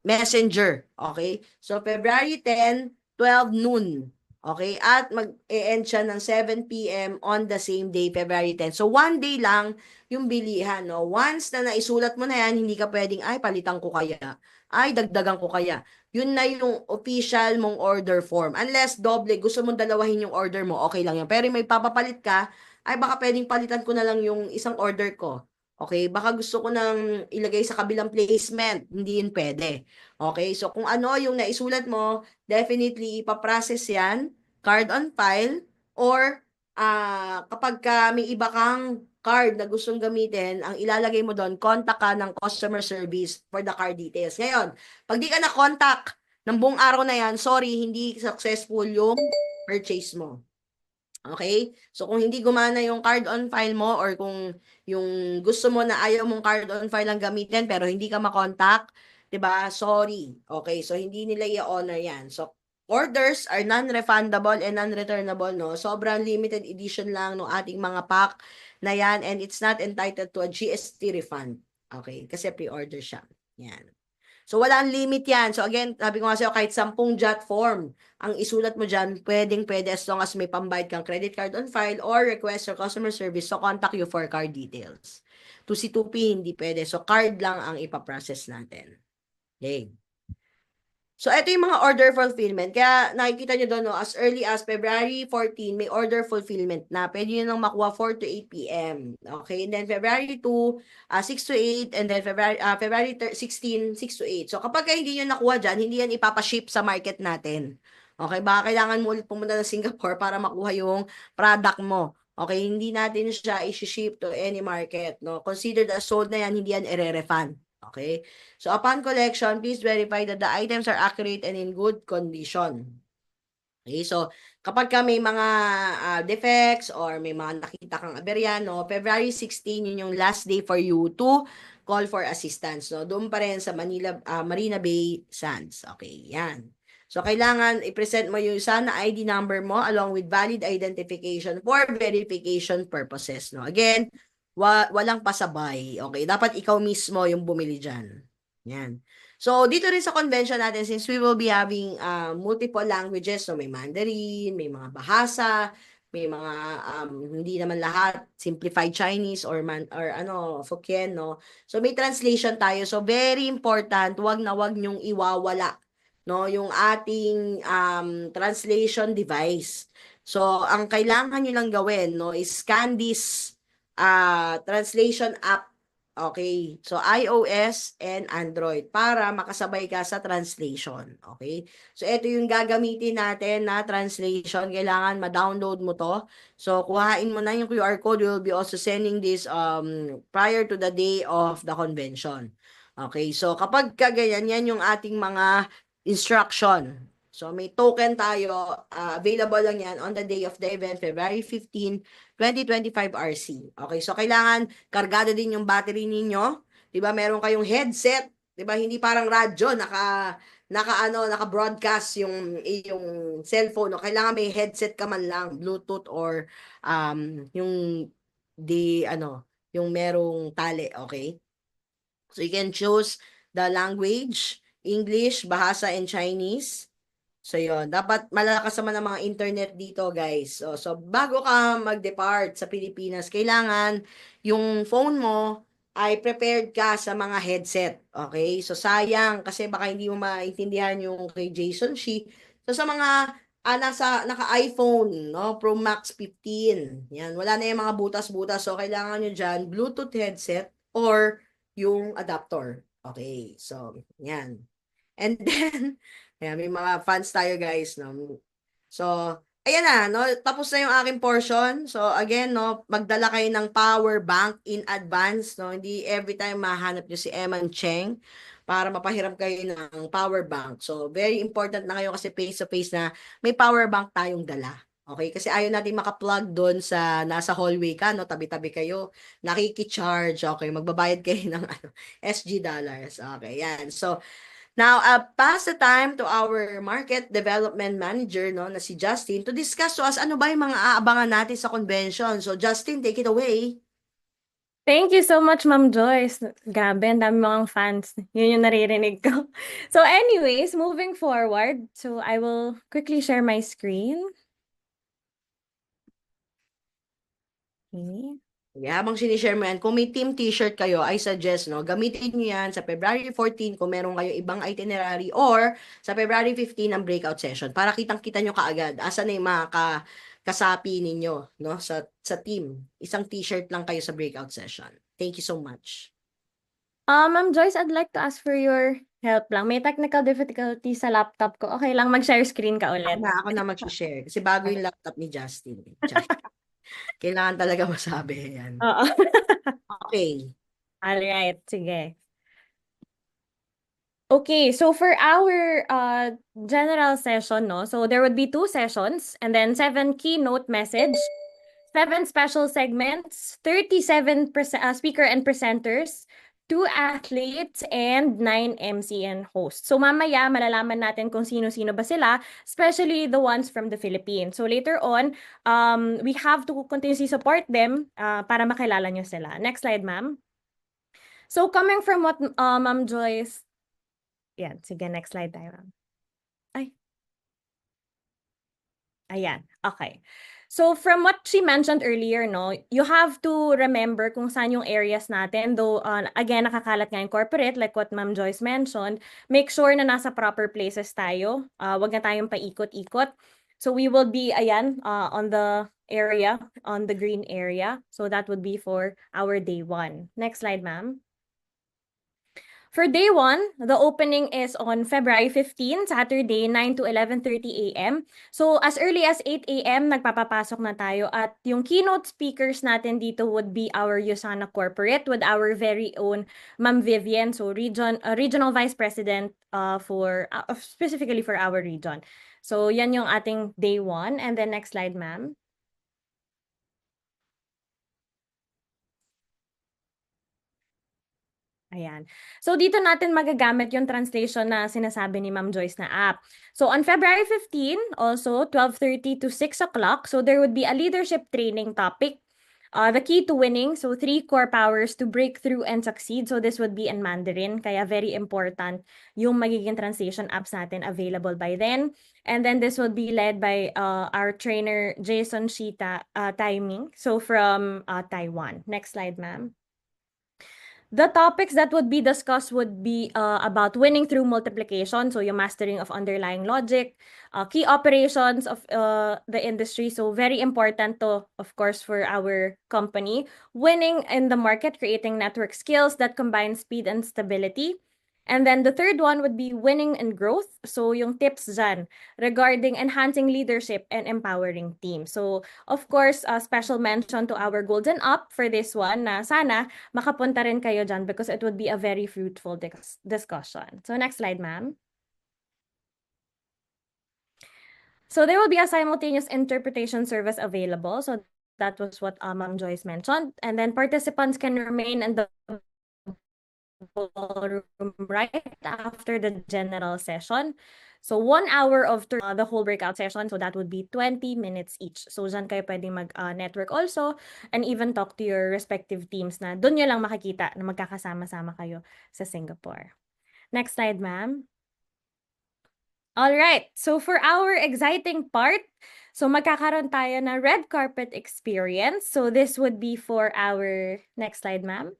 Messenger. Okay? So, February 10, 12 noon. Okay? At mag-e-end siya ng 7 p.m. on the same day, February 10. So, one day lang yung bilihan, no? Once na naisulat mo na yan, hindi ka pwedeng, ay, palitan ko kaya. Ay, dagdagan ko kaya. Yun na yung official mong order form. Unless doble, gusto mong dalawahin yung order mo, okay lang yan. Pero may papapalit ka, ay, baka pwedeng palitan ko na lang yung isang order ko. Okay, baka gusto ko nang ilagay sa kabilang placement, hindi yun pwede. Okay, so kung ano yung naisulat mo, definitely ipaprocess yan, card on file, or kapag may iba kang card na gustong gamitin, ang ilalagay mo doon, contact ka ng customer service for the card details. Ngayon, pag di ka na-contact ng buong araw na yan, sorry, hindi successful yung purchase mo. Okay? So, kung hindi gumana yung card on file mo or kung yung gusto mo na ayaw mong card on file lang gamitin pero hindi ka makontak, 'di ba? Sorry. Okay, so hindi nila i-honor 'yan. So, orders are non-refundable and non-returnable, no? Sobrang limited edition lang no ating mga pack na 'yan and it's not entitled to a GST refund. Okay, kasi pre-order siya. Yan. So, walang limit yan. So, again, sabi ko nga sa'yo, kahit 10 jot form ang isulat mo dyan, pwedeng-pwede as long as may pambayad kang credit card on file or request for customer service, so contact you for card details. To si 2P, hindi pwede. So, card lang ang ipaprocess natin. Okay. So, ito yung mga order fulfillment. Kaya nakikita nyo doon, no, as early as February 14, may order fulfillment na. Pwede nyo nang makuha 4 to 8 p.m. Okay? And then February 2, 6 to 8. And then February 16, 6 to 8. So, kapag hindi nyo nakuha dyan, hindi yan ipapaship sa market natin. Okay? Baka kailangan mo ulit pumunta ng Singapore para makuha yung product mo. Okay? Hindi natin siya i-ship to any market. No? Considered as sold na yan, hindi yan i-refund. Okay? So, upon collection, please verify that the items are accurate and in good condition. Okay? So, kapag may mga defects or may mga nakita kang aberya, no, February 16, yun yung last day for you to call for assistance. No? Doon pa rin sa Marina Bay Sands. Okay, yan. So, kailangan i-present mo yung SANA ID number mo along with valid identification for verification purposes. No? Again, walang pasabay. Okay, dapat ikaw mismo yung bumili dyan. Yan. So, dito rin sa convention natin, since we will be having multiple languages, so may Mandarin, may mga Bahasa, may mga hindi naman lahat simplified Chinese or Hokkien, no. So may translation tayo. So very important, wag na wag nyong iwawala, no, yung ating translation device. So ang kailangan niyo lang gawin, no, is scan this translation app. Okay, so iOS and Android para makasabay ka sa translation. Okay, so ito yung gagamitin natin na translation. Kailangan ma-download mo to. So kuhain mo na yung QR code. We'll be also sending this prior to the day of the convention. Okay, so kapag kagayan, yan yung ating mga instruction. So may token tayo, available lang yan on the day of the event, February 15, 2025 RC. Okay, so kailangan kargado din yung battery ninyo. 'Di ba? Meron kayong headset, 'di ba? Hindi parang radyo naka-broadcast yung cellphone. No? Kailangan may headset ka man lang, Bluetooth or yung yung merong tali, okay? So you can choose the language, English, Bahasa, and Chinese. So, yun. Dapat malakas naman ang mga internet dito, guys. So bago ka mag-depart sa Pilipinas, kailangan yung phone mo ay prepared ka sa mga headset. Okay? So, sayang kasi baka hindi mo maintindihan yung kay Jason Shi. So, sa mga naka-iPhone, no? Pro Max 15. Yan. Wala na yung mga butas-butas. So, kailangan nyo dyan Bluetooth headset or yung adapter. Okay. So, yan. And then, ayan, may mga fans tayo guys, no? So, ayan na, no? Tapos na yung aking portion. So, again, no, magdala kayo ng power bank in advance, no? Hindi every time mahanap nyo si Eman Cheng para mapahiram kayo ng power bank. So, very important na kayo kasi face-to-face na may power bank tayong dala. Okay? Kasi ayaw natin maka-plug doon sa nasa hallway ka, no? Tabi-tabi kayo, nakiki-charge. Okay, magbabayad kayo ng SG dollars. Okay, yan. So, now, pass the time to our market development manager, no, na si Justin, to discuss to us ano ba yung mga aabangan natin sa convention. So, Justin, take it away.
Thank you so much, Ma'am Joyce. Grabe, ang dami mga fans. Yun yung naririnig ko. So anyways, moving forward, so I will quickly share my screen. Okay.
Habang sinishare mo yan, kung may team t-shirt kayo, I suggest, no, gamitin nyo yan sa February 14 kung meron kayo ibang itinerary or sa February 15 ang breakout session para kitang-kita nyo kaagad asan na yung mga kasapi ninyo, no, sa team. Isang t-shirt lang kayo sa breakout session. Thank you so much.
Ma'am Joyce, I'd like to ask for your help lang. May technical difficulty sa laptop ko. Okay lang, mag-share screen ka ulit.
Ako na mag-share kasi bago yung
Okay.
laptop ni Justin. Kailangan talaga masabi yan.
Oo.
Okay.
Alright, sige. Okay, so for our general session, no, so there would be 2 sessions and then 7 keynote message, 7 special segments, 37 speaker and presenters, 2 athletes, and 9 MC and hosts. So mamaya malalaman natin kung sino-sino ba sila, especially the ones from the Philippines. So later on, we have to continuously support them para makilala nyo sila. Next slide, ma'am. So coming from what Ma'am Joyce. Yan, sige, next slide tayo, ma'am. Ay, ayan, okay. So from what she mentioned earlier, no, you have to remember kung saan yung areas natin. Though, again, nakakalat nga yung corporate, like what Ma'am Joyce mentioned, make sure na nasa proper places tayo. Wag na tayong paikot-ikot. So we will be, ayan, on the area, on the green area. So that would be for our day 1. Next slide, ma'am. For day 1, the opening is on February 15, Saturday, 9 to 11:30 a.m. So as early as 8 a.m., nagpapapasok na tayo at yung keynote speakers natin dito would be our USANA Corporate with our very own Ma'am Vivian, so Regional Vice President for specifically for our region. So yan yung ating day 1. And then next slide, ma'am. Ayan. So dito natin magagamit yung translation na sinasabi ni Ma'am Joyce na app. So on February 15, also 12:30 to 6 o'clock, so there would be a leadership training topic. The key to winning, so 3 core powers to break through and succeed. So this would be in Mandarin, kaya very important yung magiging translation apps natin available by then. And then this would be led by our trainer Jason Shita Timing, so from Taiwan. Next slide, ma'am. The topics that would be discussed would be about winning through multiplication, so yung mastering of underlying logic, key operations of the industry, so very important to, of course, for our company. Winning in the market, creating network skills that combine speed and stability. And then the third one would be winning and growth, so yung tips dyan regarding enhancing leadership and empowering teams. So, of course, special mention to our Golden Up for this one na sana makapunta rin kayo dyan because it would be a very fruitful discussion. So next slide, ma'am. So there will be a simultaneous interpretation service available. So that was what Ma'am Joyce mentioned. And then participants can remain in the ballroom right after the general session. So 1 hour of the whole breakout session. So that would be 20 minutes each. So dyan kayo pwedeng mag-network also and even talk to your respective teams na doon nyo lang makikita na magkakasama-sama kayo sa Singapore. Next slide, ma'am. All right. So for our exciting part, so magkakaroon tayo na red carpet experience. So this would be for our next slide, ma'am.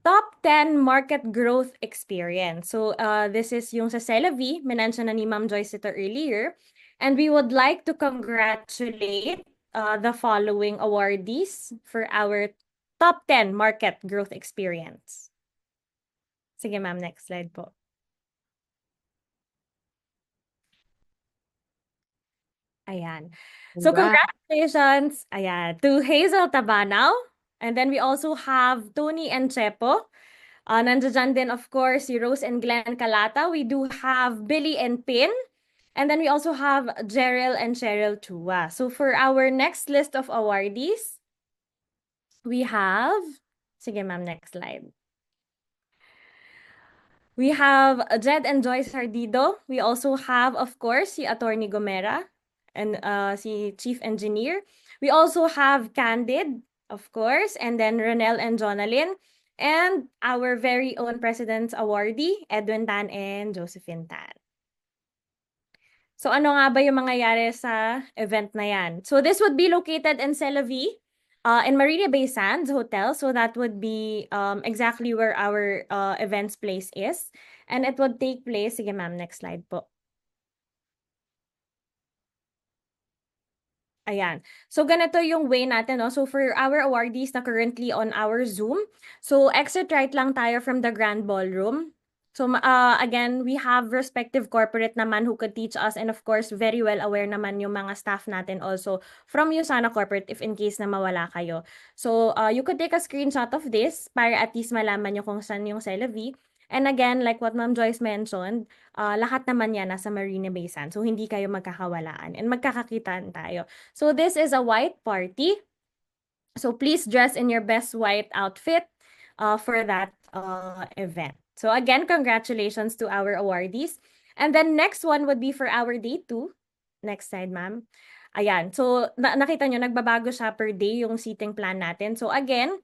Top 10 market growth experience. So this is yung sa CelaVi, minention na ni Ma'am Joyce ito earlier. And we would like to congratulate the following awardees for our top 10 market growth experience. Sige ma'am, next slide po. Ayan. So
Congrats.
congratulations, ayan, to Hazel Tabanaw. And then we also have Tony and Chepo. Nandiyan din, of course, si Rose and Glenn Calata. We do have Billy and Pin. And then we also have Jerel and Cheryl Chua. So for our next list of awardees, we have, sige ma'am, next slide. We have Jed and Joyce Sardido. We also have, of course, si Attorney Gomera and si Chief Engineer. We also have Candid, of course, and then Ronel and Jonalyn, and our very own President's Awardee, Edwin Tan and Josephine Tan. So ano nga ba yung mangyayari sa event na yan? So this would be located in Celavi, in Marina Bay Sands Hotel. So that would be exactly where our events place is. And it would take place, sige ma'am, next slide po. Ayan. So, ganito yung way natin, no? So, for our awardees na currently on our Zoom, so exit right lang tayo from the Grand Ballroom. So, again, we have respective corporate naman who could teach us, and of course, very well aware naman yung mga staff natin also from USANA Corporate if in case na mawala kayo. So, you could take a screenshot of this para at least malaman nyo kung saan yung Celavi. And again, like what Ma'am Joyce mentioned, lahat naman yan nasa Marina Bay Sands. So, hindi kayo magkakawalaan and magkakakitaan tayo. So this is a white party. So please dress in your best white outfit for that event. So again, congratulations to our awardees. And then next one would be for our day 2. Next slide, ma'am. Ayan. So nakita nyo, nagbabago siya per day yung seating plan natin. So again,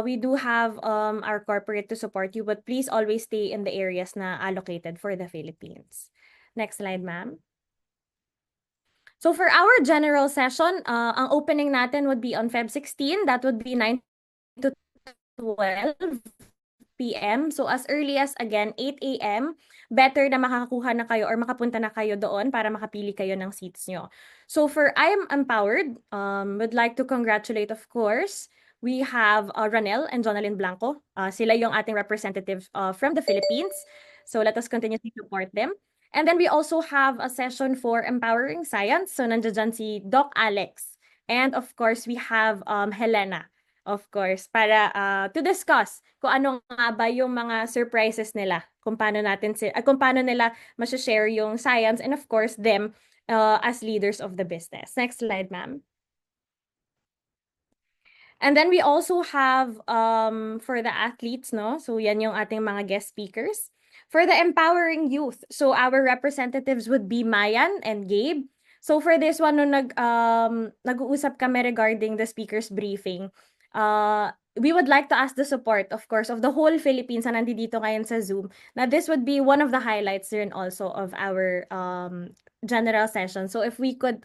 we do have our corporate to support you, but please always stay in the areas na allocated for the Philippines. Next slide, ma'am. So for our general session, ang opening natin would be on Feb 16. That would be 9 to 12 p.m. So as early as, again, 8 a.m., better na makakakuha na kayo or makapunta na kayo doon para makapili kayo ng seats nyo. So for I Am Empowered, would like to congratulate, of course, we have Ronel and Jonalyn Blanco. Sila yung ating representatives from the Philippines. So let us continue to support them. And then we also have a session for Empowering Science. So nandiyan si Doc Alex. And of course, we have Helena, of course, para to discuss kung ano nga ba yung mga surprises nila, kung paano kung paano nila ma-share yung science, and of course, them as leaders of the business. Next slide, ma'am. And then we also have for the athletes, no? So yan yung ating mga guest speakers. For the empowering youth, so our representatives would be Mayan and Gabe. So for this one, nung nag-uusap kami regarding the speakers briefing, we would like to ask the support, of course, of the whole Philippines na nandito ngayon sa Zoom. Now, this would be one of the highlights rin also of our general session. So if we could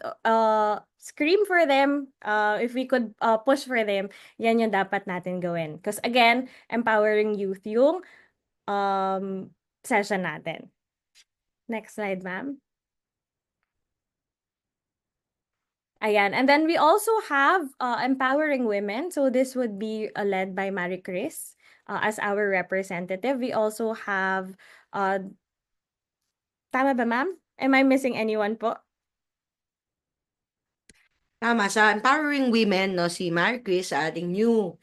scream for them, if we could push for them, yan yung dapat natin gawin. Because again, empowering youth yung session natin. Next slide, ma'am. Ayan. And then we also have empowering women. So this would be led by Marie Chris as our representative. We also have, tama ba, ma'am? Am I missing anyone po?
Tama, sa Empowering Women, no, si Marquis, sa ating new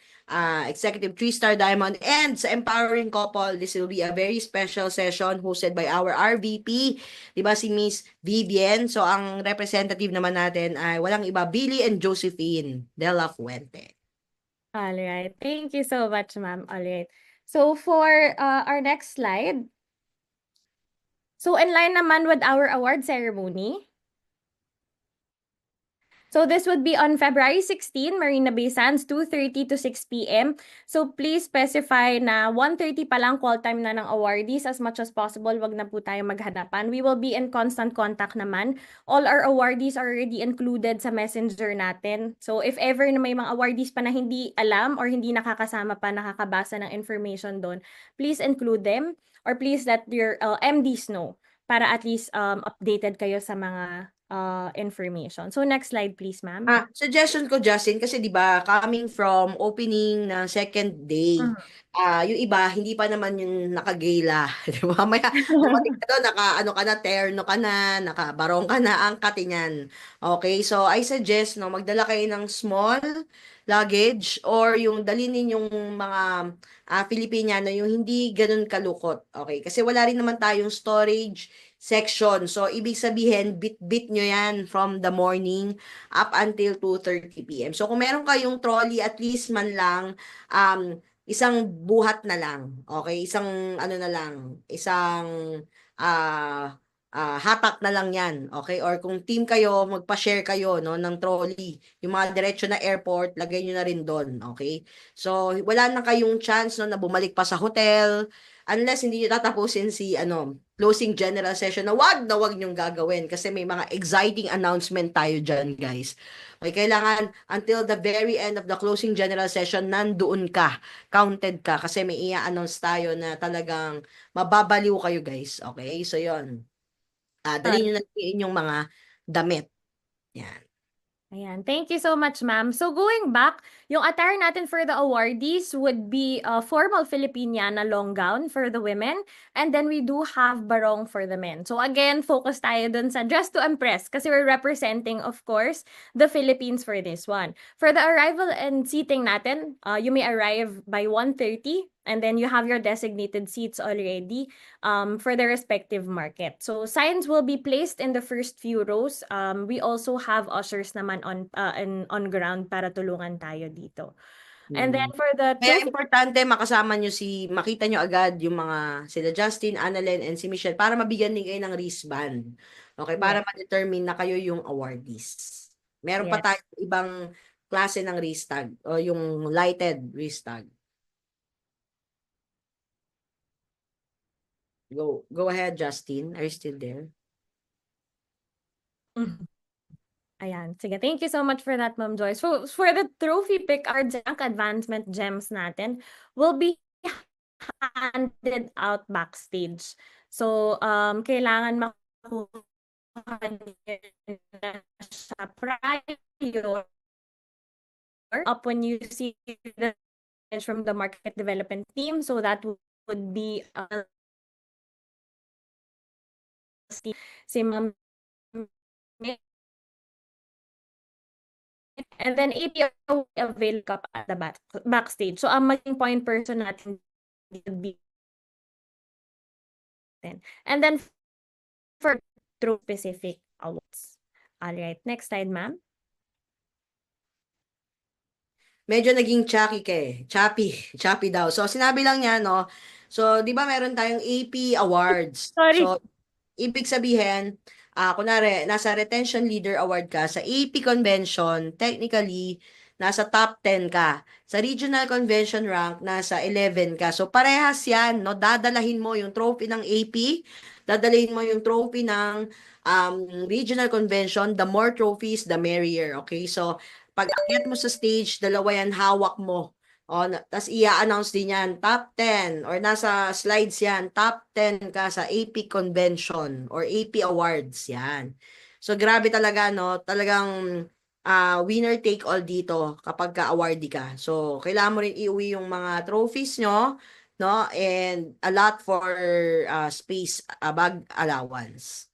Executive 3-Star Diamond, and sa Empowering Couple, this will be a very special session hosted by our RVP, di ba, si Miss Vivian. So, ang representative naman natin ay walang iba, Billy and Josephine de la Fuente.
All right. Thank you so much, ma'am. All right. So, for our next slide, so in line naman with our award ceremony, so this would be on February 16, Marina Bay Sands, 2:30 to 6 p.m. So please specify na 1:30 pa lang call time na ng awardees as much as possible. Wag na po tayo maghanapan. We will be in constant contact naman. All our awardees are already included sa messenger natin. So if ever na may mga awardees pa na hindi alam or hindi nakakasama pa, nakakabasa ng information doon, please include them or please let your MDs know para at least updated kayo sa mga information. So next slide please, ma'am.
Suggestion ko, Justin, kasi di ba coming from opening na second day, yung iba hindi pa naman yung nakagala, di ba? Maya dumating ka doon, ano ka na, terno ka na, nakabarong ka na, ang katingan. Okay, so I suggest no, magdala kayo ng small luggage or yung dalhin ninyong mga Filipiniano, yung hindi ganun kalukot. Okay, kasi wala rin naman tayong storage section. So, ibig sabihin, bit-bit nyo yan from the morning up until 2:30 p.m. So, kung meron kayong trolley, at least man lang, isang buhat na lang. Okay? Isang, ano na lang, isang, hatak na lang yan, okay? Or kung team kayo, magpa-share kayo, no, ng trolley. Yung mga diretso na airport, lagay nyo na rin doon, okay? So, wala na kayong chance, no, na bumalik pa sa hotel, unless hindi nyo tatapusin si, closing general session na wag nyong gagawin kasi may mga exciting announcement tayo dyan, guys. Okay, kailangan until the very end of the closing general session, nandoon ka, counted ka, kasi may i-announce tayo na talagang mababaliw kayo, guys. Okay, so yon. Dali nyo na yung inyong mga damit. Yan.
Ayan. Thank you so much, ma'am. So going back, yung attire natin for the awardees would be a formal Filipiniana long gown for the women, and then we do have barong for the men. So again, focus tayo dun sa dress to impress kasi we're representing, of course, the Philippines for this one. For the arrival and seating natin, you may arrive by 1:30, and then you have your designated seats already for the respective market. So signs will be placed in the first few rows. We also have ushers naman on ground para tulungan tayo dito. And then for the
Kaya
trophy,
importante makasama nyo makita nyo agad yung mga sila Justin, Annalyn, and si Michelle para mabigyan din kayo ng wristband. Okay, para
yes,
ma-determine na kayo yung awardees. Meron pa
yes.
tayo ibang klase ng wrist tag o yung lighted wrist tag. Go ahead, Justin. Are you still there?
Ayan. Sige, thank you so much for that, Ma'am Joyce. So, for the trophy pick, our junk advancement gems natin will be handed out backstage. So, kailangan makuha nyo siya prior up when you see the message from the market development team. So, that would be si Ma'am, and then APO avail ka at the backstage. So, ang maging point person natin would be and then for true specific awards. All right, next slide, ma'am.
Medyo naging chucky ka eh. Choppy daw. So, sinabi lang niya, no? So, di ba meron tayong AP awards?
Sorry.
So, ibig sabihin, kunwari, nasa retention leader award ka, sa AP convention, technically, nasa top 10 ka. Sa regional convention rank, nasa 11 ka. So, parehas yan, no? Dadalahin mo yung trophy ng AP, dadalahin mo yung trophy ng regional convention. The more trophies, the merrier. Okay? So, pag akyat mo sa stage, dalawa yan hawak mo. O, tapos i-announce din yan, top 10, or nasa slides yan, top 10 ka sa AP Convention or AP Awards, yan. So, grabe talaga, no? Talagang winner take all dito kapag ka-awardee ka. So, kailangan mo rin iuwi yung mga trophies nyo, no? And a lot for space, bag allowance.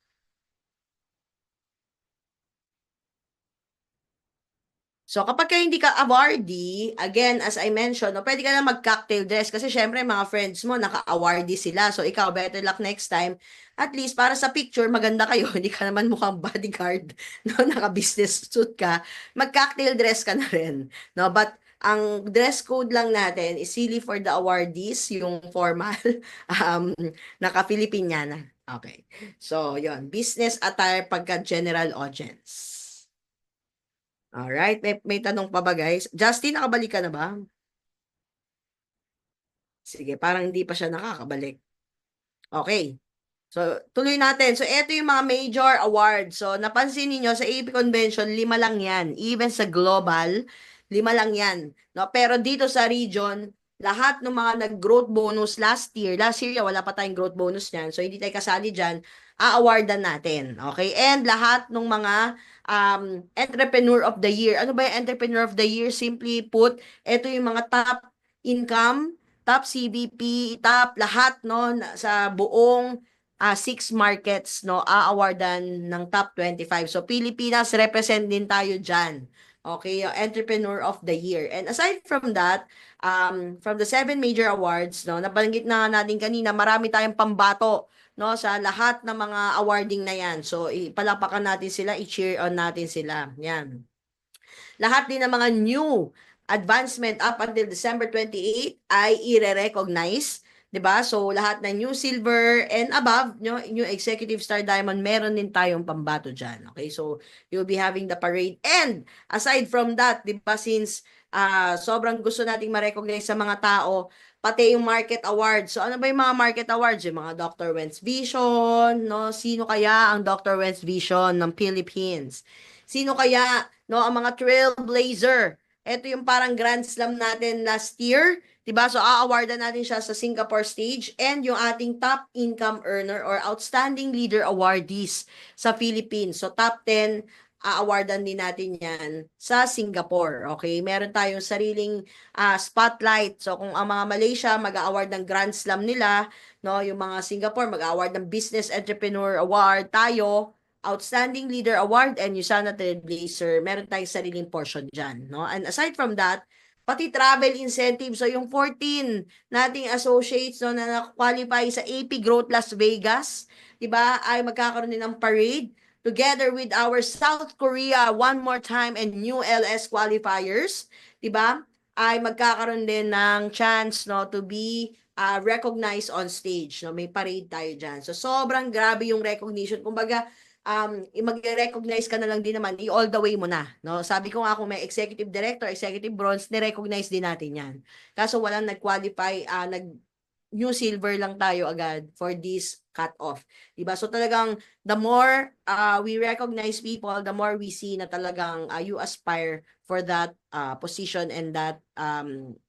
So, kapag ka hindi ka awardee, again, as I mentioned, no, pwede ka na mag-cocktail dress kasi syempre mga friends mo, naka-awardee sila. So, ikaw, better luck next time. At least, para sa picture, maganda kayo. Hindi ka naman mukhang bodyguard, no? Naka-business suit ka. Mag-cocktail dress ka na rin. No? But, ang dress code lang natin is really for the awardees, yung formal, um, naka-Filipiniana. Okay. So, yon, business attire pagka general audience. Alright, may tanong pa ba guys? Justin, nakabalik ka na ba? Sige, parang hindi pa siya nakakabalik. Okay. So, tuloy natin. So, ito yung mga major awards. So, napansin niyo sa AP Convention, 5 lang yan. Even sa global, 5 lang yan. No? Pero dito sa region, lahat ng mga nag-growth bonus last year wala pa tayong growth bonus niyan. So, hindi tayo kasali dyan, a-awardan natin. Okay? And lahat ng mga Entrepreneur of the Year. Ano ba yung Entrepreneur of the Year? Simply put, ito yung mga top income, top CVP, top lahat no sa buong 6 markets no a-awardan ng top 25. So Pilipinas represent din tayo diyan. Okay, yung Entrepreneur of the Year. And aside from that, from the 7 major awards no, nabanggit na natin kanina, marami tayong pambato no sa lahat ng mga awarding na 'yan. So ipalapakan natin sila, i-cheer on natin sila. Yan. Lahat din ng mga new advancement up until December 28 ay i-recognize 'Di ba? So lahat ng new silver and above, new executive star diamond, meron din tayong pambato diyan. Okay? So you'll be having the parade. And aside from that, 'di ba, since sobrang gusto nating ma-recognize sa mga tao, pati yung market awards. So ano ba yung mga market awards? Yung mga Dr. Wen's Vision, no? Sino kaya ang Dr. Wen's Vision ng Philippines? Sino kaya, no, ang mga trailblazer? Ito yung parang Grand Slam natin last year, 'di ba? So a-awardan natin siya sa Singapore stage, and yung ating top income earner or outstanding leader awardees sa Philippines. So top 10 a-awardan din natin 'yan sa Singapore. Okay? Meron tayong sariling spotlight. So kung ang mga Malaysia mag-award ng Grand Slam nila, no, yung mga Singapore mag-award ng Business Entrepreneur Award, tayo Outstanding Leader Award and Usana Trailblazer, meron tayong sariling portion diyan, no? And aside from that, pati travel incentive. So yung 14 nating associates, no, na na-qualify sa AP Growth Las Vegas, 'di ba? Ay magkakaroon din ng parade together with our South Korea one more time and new LS qualifiers, 'di ba? Ay magkakaroon din ng chance, no, to be recognized on stage, no? May parade tayo diyan. So sobrang grabe yung recognition. Kumbaga, mag-recognize ka na lang din naman, all the way mo na, no? Sabi ko nga, kung may executive director, executive bronze, ni-recognize din natin yan. Kaso walang nag-qualify, new silver lang tayo agad for this cut-off. Diba? So talagang the more we recognize people, the more we see na talagang you aspire for that position and that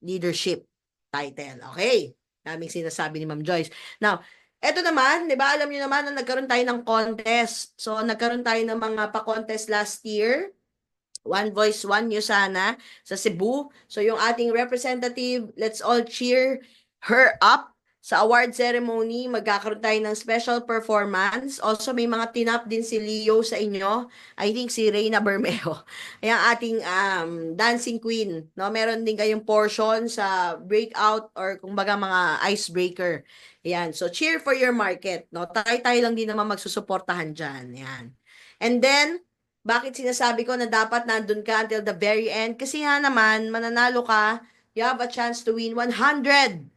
leadership title. Okay? Daming sinasabi ni Ma'am Joyce. Now, eto naman, 'di ba? Alam niyo naman na nagkaroon tayo ng contest. So nagkaroon tayo ng mga pa-contest last year. One Voice, One Usana sa Cebu. So yung ating representative, let's all cheer her up sa award ceremony. Magkakaroon tayo ng special performance. Also may mga tinap din si Leo sa inyo. I think si Reyna Bermeo. Ayan ating dancing queen. No? Meron din kayong portion sa breakout or kumbaga mga icebreaker. Ayan. So cheer for your market. No? Tayo lang din naman magsusuportahan dyan. Ayan. And then, bakit sinasabi ko na dapat nandun ka until the very end? Kasi nga naman, mananalo ka, you have a chance to win 100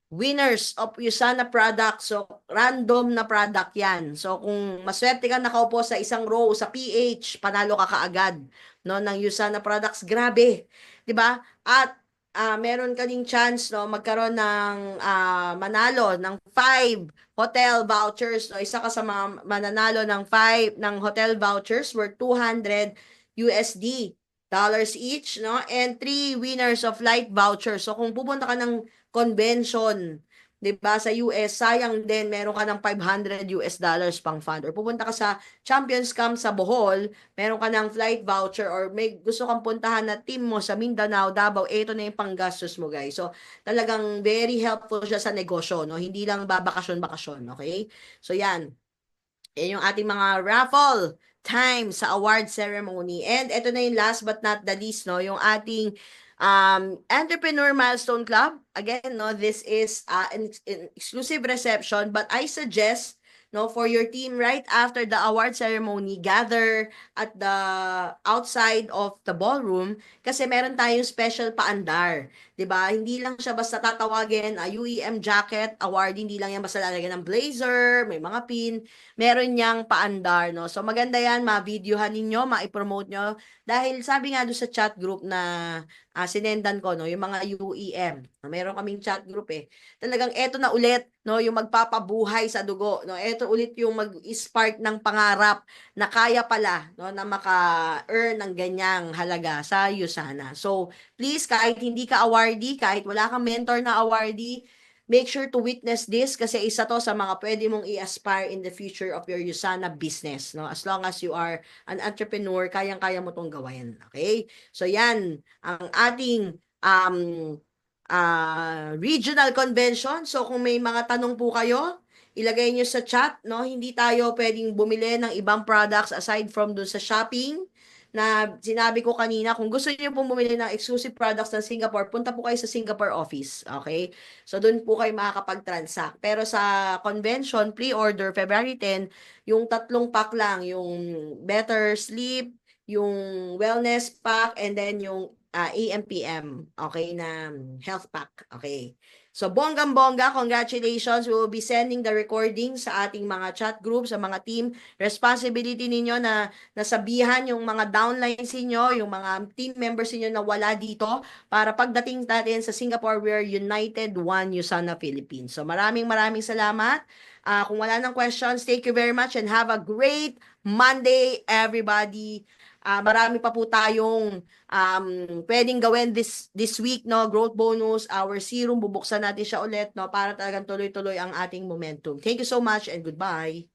winners of Usana product. So, random na product yan. So, kung maswerte ka nakaupo sa isang row sa PH, panalo ka kaagad, no, ng Usana products. Grabe. 'Di ba? At meron ka ding chance, no, magkaroon ng manalo ng 5 hotel vouchers. No, isa ka sa mga mananalo ng 5 ng hotel vouchers worth 200 USD dollars each, no? And 3 winners of flight vouchers. So kung pupunta ka ng convention, 'di ba, sa US, sayang din meron ka ng 500 US dollars pang fund. Or pupunta ka sa Champions Camp sa Bohol, meron ka ng flight voucher, or may gusto kang puntahan na team mo sa Mindanao, Davao, ito na yung panggastos mo, guys. So talagang very helpful siya sa negosyo, no? Hindi lang babakasyon-bakasyon, okay? So yan. Yan yung ating mga raffle time sa award ceremony. And ito na yung last but not the least, no, yung ating Entrepreneur Milestone Club. Again, no, this is an exclusive reception, but I suggest, no, for your team right after the award ceremony, gather at the outside of the ballroom kasi meron tayong special paandar. 'Di ba? Hindi lang siya basta tatawagin UEM jacket award, hindi lang yan basta lalagyan ng blazer, may mga pin, meron niyang paandar, no. So maganda yan, ma-videohan ninyo, ma-promote nyo dahil sabi nga doon sa chat group na sinendan ko, no, yung mga UEM. Meron kaming chat group eh. Talagang eto na ulit, no, yung magpapabuhay sa dugo, no. Eto ulit yung mag-spark ng pangarap na kaya pala, no, na maka-earn ng ganyang halaga sa Usana. So, please, kahit hindi ka awardee, kahit wala kang mentor na awardee, make sure to witness this kasi isa to sa mga pwede mong i-aspire in the future of your Usana business, no? As long as you are an entrepreneur, kayang-kaya mo tong gawin, okay? So yan ang ating regional convention. So kung may mga tanong po kayo, ilagay nyo sa chat, no? Hindi tayo pwedeng bumili ng ibang products aside from dun sa shopping na sinabi ko kanina. Kung gusto niyo pong bumili ng exclusive products ng Singapore, punta po kayo sa Singapore office, okay? So, doon po kayo makakapag-transact. Pero sa convention, pre-order, February 10, yung 3 pack lang, yung Better Sleep, yung Wellness Pack, and then yung AM, PM, okay, na health pack, okay. So, bonggang-bongga, congratulations. We will be sending the recording sa ating mga chat group, sa mga team. Responsibility ninyo na nasabihan yung mga downlines ninyo, yung mga team members ninyo na wala dito, para pagdating natin sa Singapore, we're united, one USANA Philippines. So, maraming salamat. Kung wala ng questions, thank you very much and have a great Monday, everybody. Marami pa po tayong pwedeng gawin this week, no? Growth bonus, our serum, bubuksan natin siya ulit, no? Para talagang tuloy-tuloy ang ating momentum. Thank you so much and goodbye.